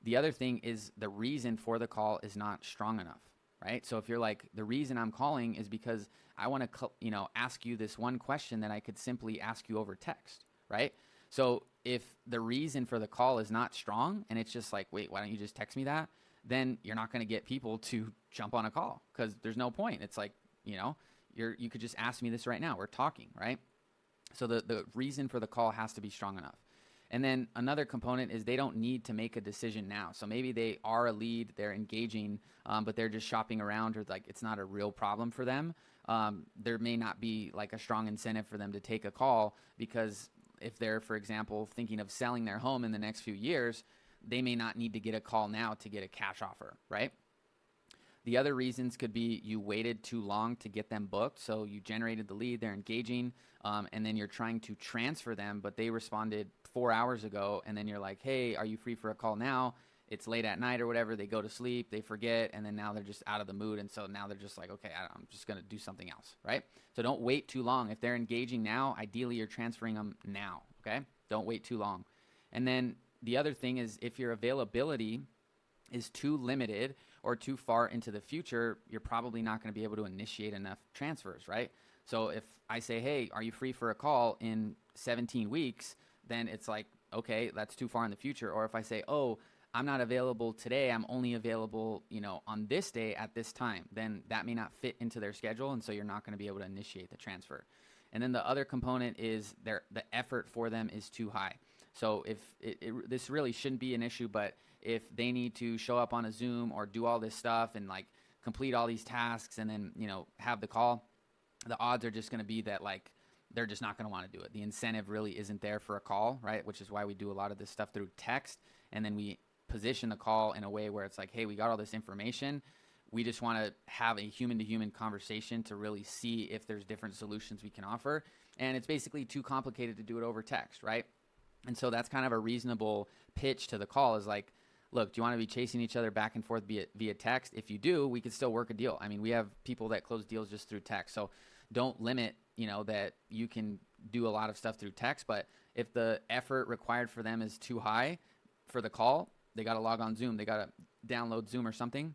The other thing is the reason for the call is not strong enough, right? So if you're like, the reason I'm calling is because I want to, ask you this one question that I could simply ask you over text, right? So if the reason for the call is not strong and it's just like, wait, why don't you just text me that? Then you're not going to get people to jump on a call because there's no point. It's like, you could just ask me this right now. We're talking, right? So the reason for the call has to be strong enough. And then another component is they don't need to make a decision now. So maybe they are a lead, they're engaging, but they're just shopping around, or like it's not a real problem for them. There may not be like a strong incentive for them to take a call, because if they're, for example, thinking of selling their home in the next few years, they may not need to get a call now to get a cash offer, right? The other reasons could be you waited too long to get them booked. So you generated the lead, they're engaging, and then you're trying to transfer them, but they responded 4 hours ago, and then you're like, hey, are you free for a call now? It's late at night or whatever. They go to sleep, they forget, and then now they're just out of the mood. And so now they're just like, okay, I'm just going to do something else, right? So don't wait too long. If they're engaging now, ideally you're transferring them now, okay? Don't wait too long. And then the other thing is, if your availability is too limited or too far into the future, you're probably not going to be able to initiate enough transfers, right? So if I say, hey, are you free for a call in 17 weeks? Then it's like, okay, that's too far in the future. Or if I say, oh, I'm not available today, I'm only available, on this day at this time, then that may not fit into their schedule, and so you're not going to be able to initiate the transfer. And then the other component is the effort for them is too high. So if this really shouldn't be an issue, but if they need to show up on a Zoom or do all this stuff and like complete all these tasks and then, have the call, the odds are just going to be that like they're just not going to want to do it. The incentive really isn't there for a call, right? Which is why we do a lot of this stuff through text, and then we position the call in a way where it's like, hey, we got all this information. We just want to have a human-to-human conversation to really see if there's different solutions we can offer. And it's basically too complicated to do it over text, right? And so that's kind of a reasonable pitch to the call, is like, look, do you want to be chasing each other back and forth via text? If you do, we could still work a deal. I mean, we have people that close deals just through text. So don't limit, that you can do a lot of stuff through text. But if the effort required for them is too high for the call, they got to log on Zoom, they got to download Zoom or something,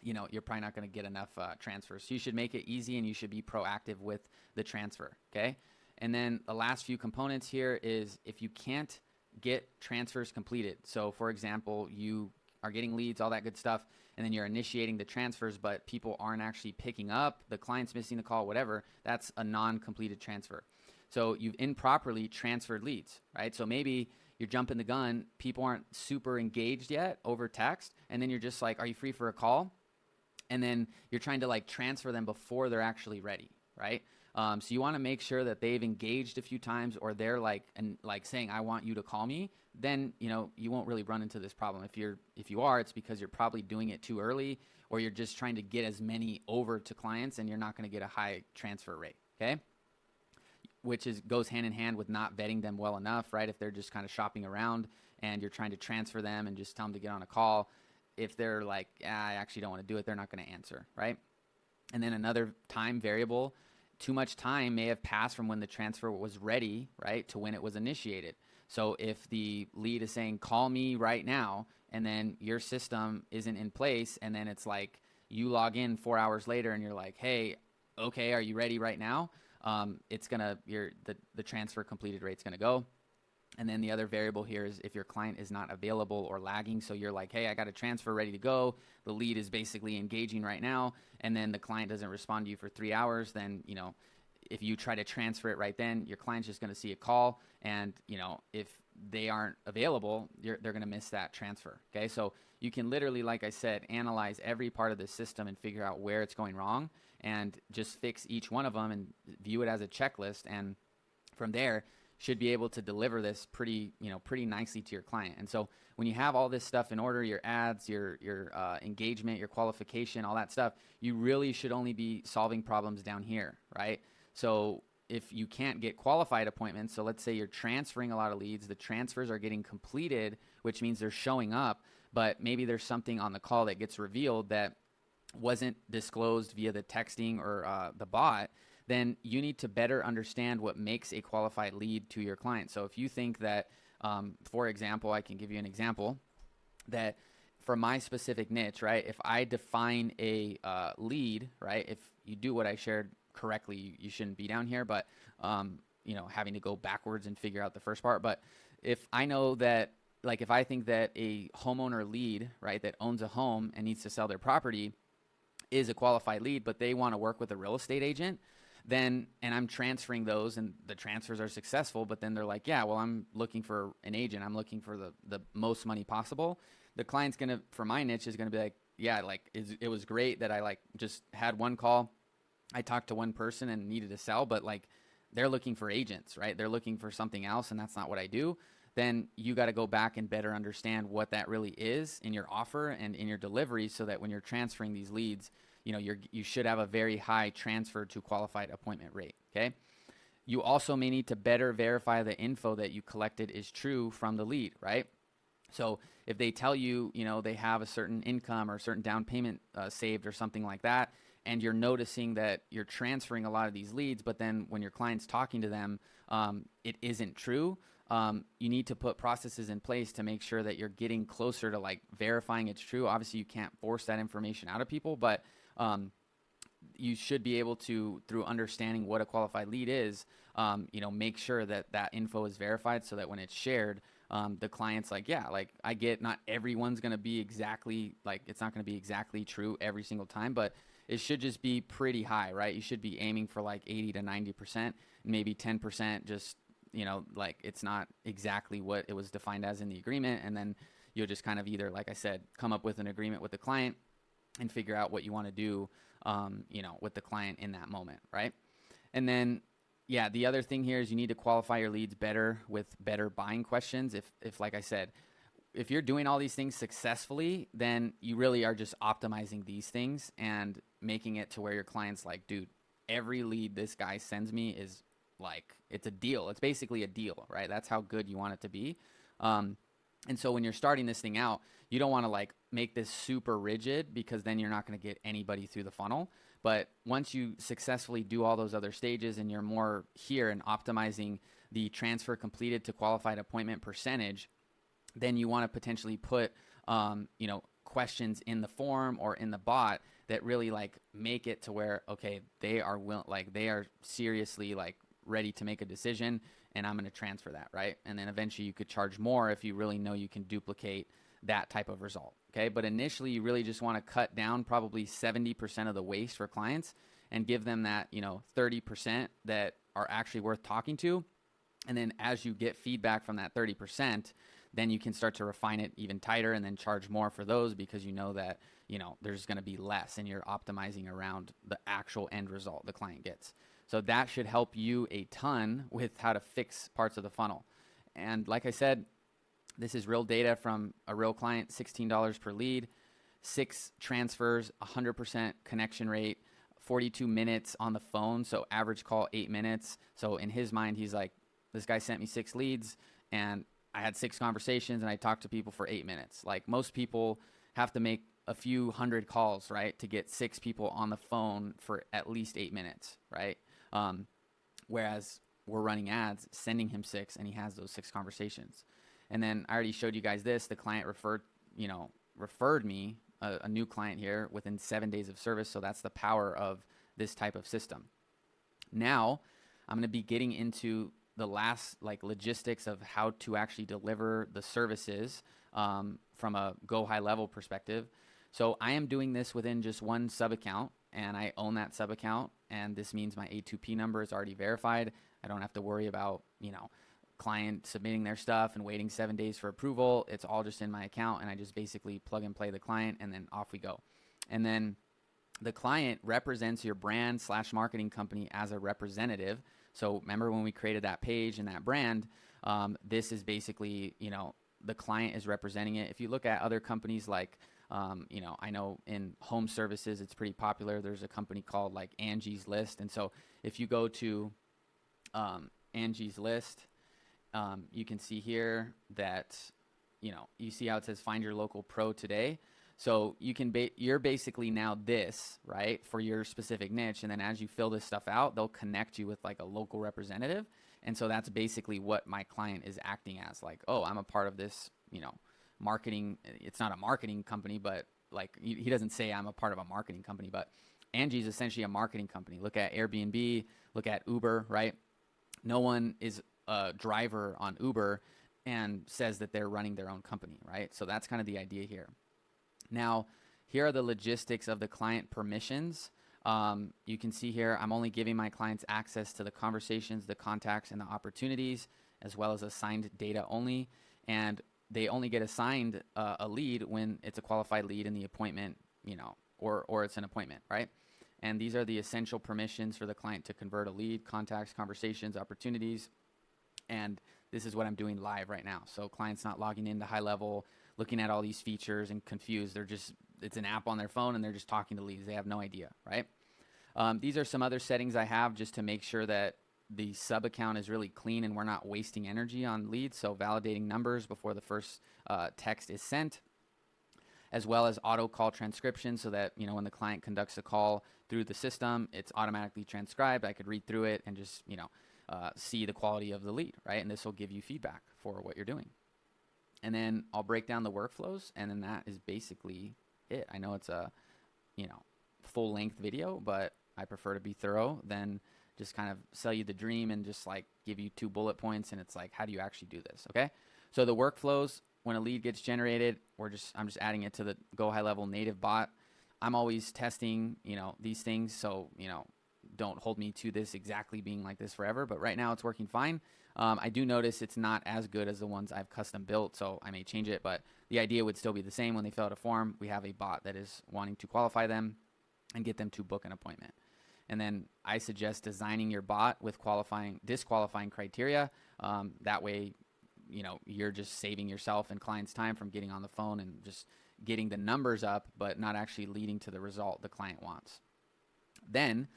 you're probably not going to get enough transfers. So you should make it easy, and you should be proactive with the transfer, okay? And then the last few components here is if you can't get transfers completed. So for example, you are getting leads, all that good stuff, and then you're initiating the transfers, but people aren't actually picking up, the client's missing the call, whatever, that's a non-completed transfer. So you've improperly transferred leads, right? So maybe you're jumping the gun, people aren't super engaged yet over text, and then you're just like, are you free for a call? And then you're trying to like transfer them before they're actually ready, right? So you want to make sure that they've engaged a few times, or they're like saying, I want you to call me. Then, you won't really run into this problem. If you are, it's because you're probably doing it too early, or you're just trying to get as many over to clients, and you're not going to get a high transfer rate, okay? Which goes hand in hand with not vetting them well enough, right? If they're just kind of shopping around and you're trying to transfer them and just tell them to get on a call, if they're like, I actually don't want to do it, they're not going to answer, right? And then another time variable, too much time may have passed from when the transfer was ready, right, to when it was initiated. So if the lead is saying, call me right now, and then your system isn't in place, and then it's like you log in 4 hours later and you're like, hey, okay, are you ready right now? It's gonna, the transfer completed rate's gonna go. And then the other variable here is if your client is not available or lagging. So you're like, hey, I got a transfer ready to go. The lead is basically engaging right now. And then the client doesn't respond to you for 3 hours. Then, if you try to transfer it right then, your client's just going to see a call. And, if they aren't available, they're going to miss that transfer. Okay. So you can literally, like I said, analyze every part of the system and figure out where it's going wrong, and just fix each one of them and view it as a checklist. And from there, should be able to deliver this pretty nicely to your client. And so when you have all this stuff in order, your ads, your engagement, your qualification, all that stuff, you really should only be solving problems down here, right? So if you can't get qualified appointments, so let's say you're transferring a lot of leads, the transfers are getting completed, which means they're showing up, but maybe there's something on the call that gets revealed that wasn't disclosed via the texting or the bot, then you need to better understand what makes a qualified lead to your client. So if you think that For example, I can give you an example that for my specific niche, right? If I define a lead, right? If you do what I shared correctly, you shouldn't be down here, but having to go backwards and figure out the first part. But if I know that, like, if I think that a homeowner lead, right, that owns a home and needs to sell their property is a qualified lead, but they want to work with a real estate agent, then, and I'm transferring those and the transfers are successful, but then they're like, yeah, well, I'm looking for an agent. I'm looking for the most money possible. The client's going to, for my niche, is going to be like, yeah, like it was great that I like just had one call. I talked to one person and needed to sell, but like they're looking for agents, right? They're looking for something else, and that's not what I do. Then you got to go back and better understand what that really is in your offer and in your delivery, so that when you're transferring these leads, you should have a very high transfer to qualified appointment rate. Okay. You also may need to better verify the info that you collected is true from the lead, right? So if they tell you, they have a certain income or a certain down payment saved or something like that, and you're noticing that you're transferring a lot of these leads, but then when your client's talking to them, it isn't true. You need to put processes in place to make sure that you're getting closer to like verifying it's true. Obviously, you can't force that information out of people, but you should be able to, through understanding what a qualified lead is, make sure that that info is verified, so that when it's shared, the client's like, yeah, like I get not everyone's going to be exactly like, it's not going to be exactly true every single time, but it should just be pretty high, right? You should be aiming for like 80 to 90%, maybe 10%, just, like it's not exactly what it was defined as in the agreement. And then you'll just kind of either, like I said, come up with an agreement with the client and figure out what you want to do, with the client in that moment, right? And then, yeah, the other thing here is you need to qualify your leads better with better buying questions. If like I said, if you're doing all these things successfully, then you really are just optimizing these things and making it to where your client's like, dude, every lead this guy sends me is like, it's a deal. It's basically a deal, right? That's how good you want it to be. And so when you're starting this thing out, you don't want to like make this super rigid, because then you're not going to get anybody through the funnel. But once you successfully do all those other stages and you're more here and optimizing the transfer completed to qualified appointment percentage, then you want to potentially put, questions in the form or in the bot that really like make it to where, okay, they are seriously like ready to make a decision, and I'm going to transfer that, right? And then eventually you could charge more if you really know you can duplicate that type of result, okay? But initially you really just want to cut down probably 70% of the waste for clients and give them that, 30% that are actually worth talking to. And then as you get feedback from that 30%, then you can start to refine it even tighter and then charge more for those, because you know that, there's going to be less and you're optimizing around the actual end result the client gets. So that should help you a ton with how to fix parts of the funnel. And like I said, this is real data from a real client, $16 per lead, 6 transfers, 100% connection rate, 42 minutes on the phone. So average call 8 minutes. So in his mind, he's like, this guy sent me 6 leads and I had 6 conversations and I talked to people for 8 minutes. Like most people have to make a few hundred calls, right, to get 6 people on the phone for at least 8 minutes, right? Whereas we're running ads, sending him 6, and he has those 6 conversations. And then I already showed you guys this. The client referred me, a new client here, within 7 days of service. So that's the power of this type of system. Now I'm going to be getting into the last like logistics of how to actually deliver the services from a go high level perspective. So I am doing this within just one sub account, and I own that sub account. And this means my A2P number is already verified. I don't have to worry about, client submitting their stuff and waiting 7 days for approval. It's all just in my account, and I just basically plug and play the client, and then off we go. And then the client represents your brand / marketing company as a representative. So remember when we created that page and that brand, this is basically, the client is representing it. If you look at other companies like, I know in home services, it's pretty popular. There's a company called like Angie's List. And so if you go to Angie's List, you can see here that, you see how it says find your local pro today. So you can you're basically now this, right, for your specific niche. And then as you fill this stuff out, they'll connect you with like a local representative. And so that's basically what my client is acting as, like, oh, I'm a part of this, marketing. It's not a marketing company, but like he doesn't say I'm a part of a marketing company, but Angie's essentially a marketing company. Look at Airbnb, look at Uber, right? No one is a driver on Uber and says that they're running their own company, right? So that's kind of the idea here. Now, here are the logistics of the client permissions. You can see here, I'm only giving my clients access to the conversations, the contacts, and the opportunities, as well as assigned data only. And they only get assigned a lead when it's a qualified lead in the appointment, or it's an appointment, right? And these are the essential permissions for the client to convert a lead: contacts, conversations, opportunities. And this is what I'm doing live right now. So clients not logging into high level, looking at all these features and confused. It's an app on their phone and they're just talking to leads. They have no idea, right? These are some other settings I have just to make sure that the sub account is really clean and we're not wasting energy on leads. So validating numbers before the first text is sent, as well as auto call transcription, so that when the client conducts a call through the system, it's automatically transcribed. I could read through it and just see the quality of the lead, right? And this will give you feedback for what you're doing. And then I'll break down the workflows, and then that is basically it. I know it's a full length video, but I prefer to be thorough than just kind of sell you the dream and just like give you 2 bullet points and it's like, how do you actually do this? Okay. So the workflows, when a lead gets generated, I'm just adding it to the Go High Level native bot. I'm always testing, these things. So, don't hold me to this exactly being like this forever, but right now it's working fine. I do notice it's not as good as the ones I've custom built, so I may change it, but the idea would still be the same. When they fill out a form, we have a bot that is wanting to qualify them and get them to book an appointment. And then I suggest designing your bot with disqualifying criteria. That way, you're just saving yourself and clients time from getting on the phone and just getting the numbers up, but not actually leading to the result the client wants. Then,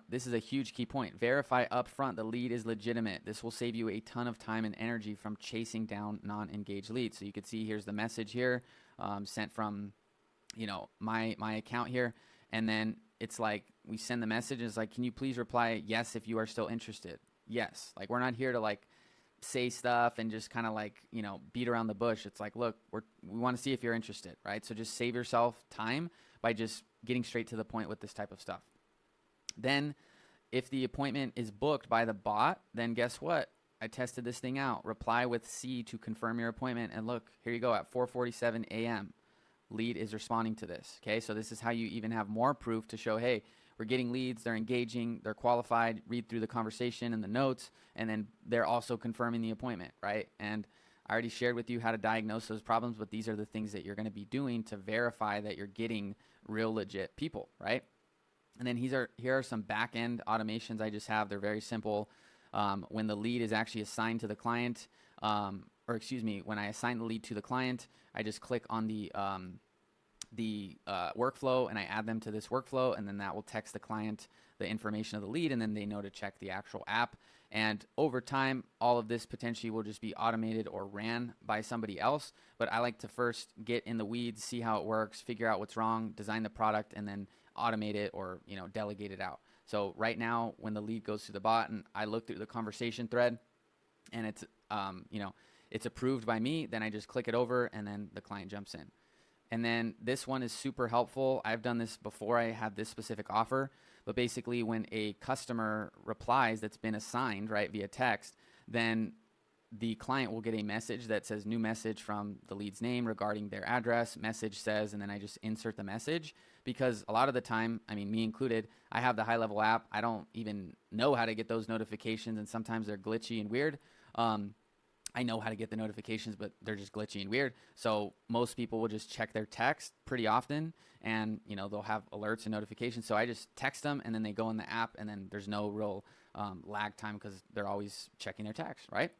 this is a huge key point. Verify upfront the lead is legitimate. This will save you a ton of time and energy from chasing down non-engaged leads. So you can see here's the message here, sent from, my account here. And then it's like, we send the message and it's like, can you please reply yes if you are still interested? Yes. Like, we're not here to like say stuff and just kind of like, beat around the bush. It's like, look, we want to see if you're interested, right? So just save yourself time by just getting straight to the point with this type of stuff. Then if the appointment is booked by the bot, then guess what? I tested this thing out. Reply with C to confirm your appointment. And look, here you go at 4:47 a.m. Lead is responding to this. Okay, so this is how you even have more proof to show, hey, we're getting leads, they're engaging, they're qualified, read through the conversation and the notes, and then they're also confirming the appointment, right? And I already shared with you how to diagnose those problems, but these are the things that you're going to be doing to verify that you're getting real legit people, right? And then here are some back-end automations I just have. They're very simple. When the lead is actually assigned to the client, when I assign the lead to the client, I just click on the workflow and I add them to this workflow, and then that will text the client the information of the lead, and then they know to check the actual app. And over time, all of this potentially will just be automated or ran by somebody else. But I like to first get in the weeds, see how it works, figure out what's wrong, design the product, and then automate it or delegate it out. So right now, when the lead goes to the bot and I look through the conversation thread and it's it's approved by me, then I just click it over and then the client jumps in. And then this one is super helpful. I've done this before I had this specific offer, but basically when a customer replies that's been assigned, right, via text, then the client will get a message that says new message from the lead's name regarding their address, message says, and then I just insert the message, because a lot of the time, I mean, me included, I have the high level app. I don't even know how to get those notifications, and sometimes they're glitchy and weird. I know how to get the notifications, but they're just glitchy and weird. So most people will just check their text pretty often, and they'll have alerts and notifications. So I just text them, and then they go in the app, and then there's no real lag time because they're always checking their text, right?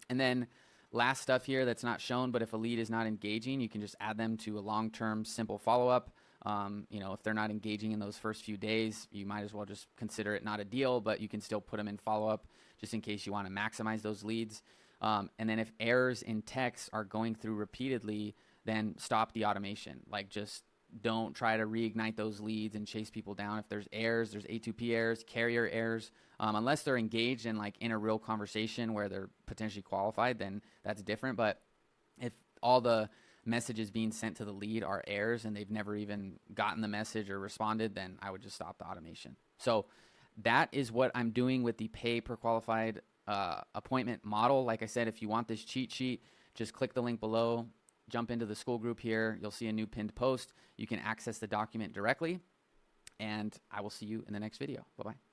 And then last stuff here that's not shown, but if a lead is not engaging, you can just add them to a long-term simple follow-up. If they're not engaging in those first few days, you might as well just consider it not a deal, but you can still put them in follow-up just in case you want to maximize those leads. And then if errors in text are going through repeatedly, then stop the automation. Like, just Don't try to reignite those leads and chase people down. If there's errors, there's A2P errors, carrier errors, unless they're engaged in like in a real conversation where they're potentially qualified, then that's different. But if all the messages being sent to the lead are errors and they've never even gotten the message or responded, then I would just stop the automation. So that is what I'm doing with the pay per qualified appointment model. Like I said, if you want this cheat sheet, just click the link below, jump into the school group here. You'll see a new pinned post. You can access the document directly, and I will see you in the next video. Bye-bye.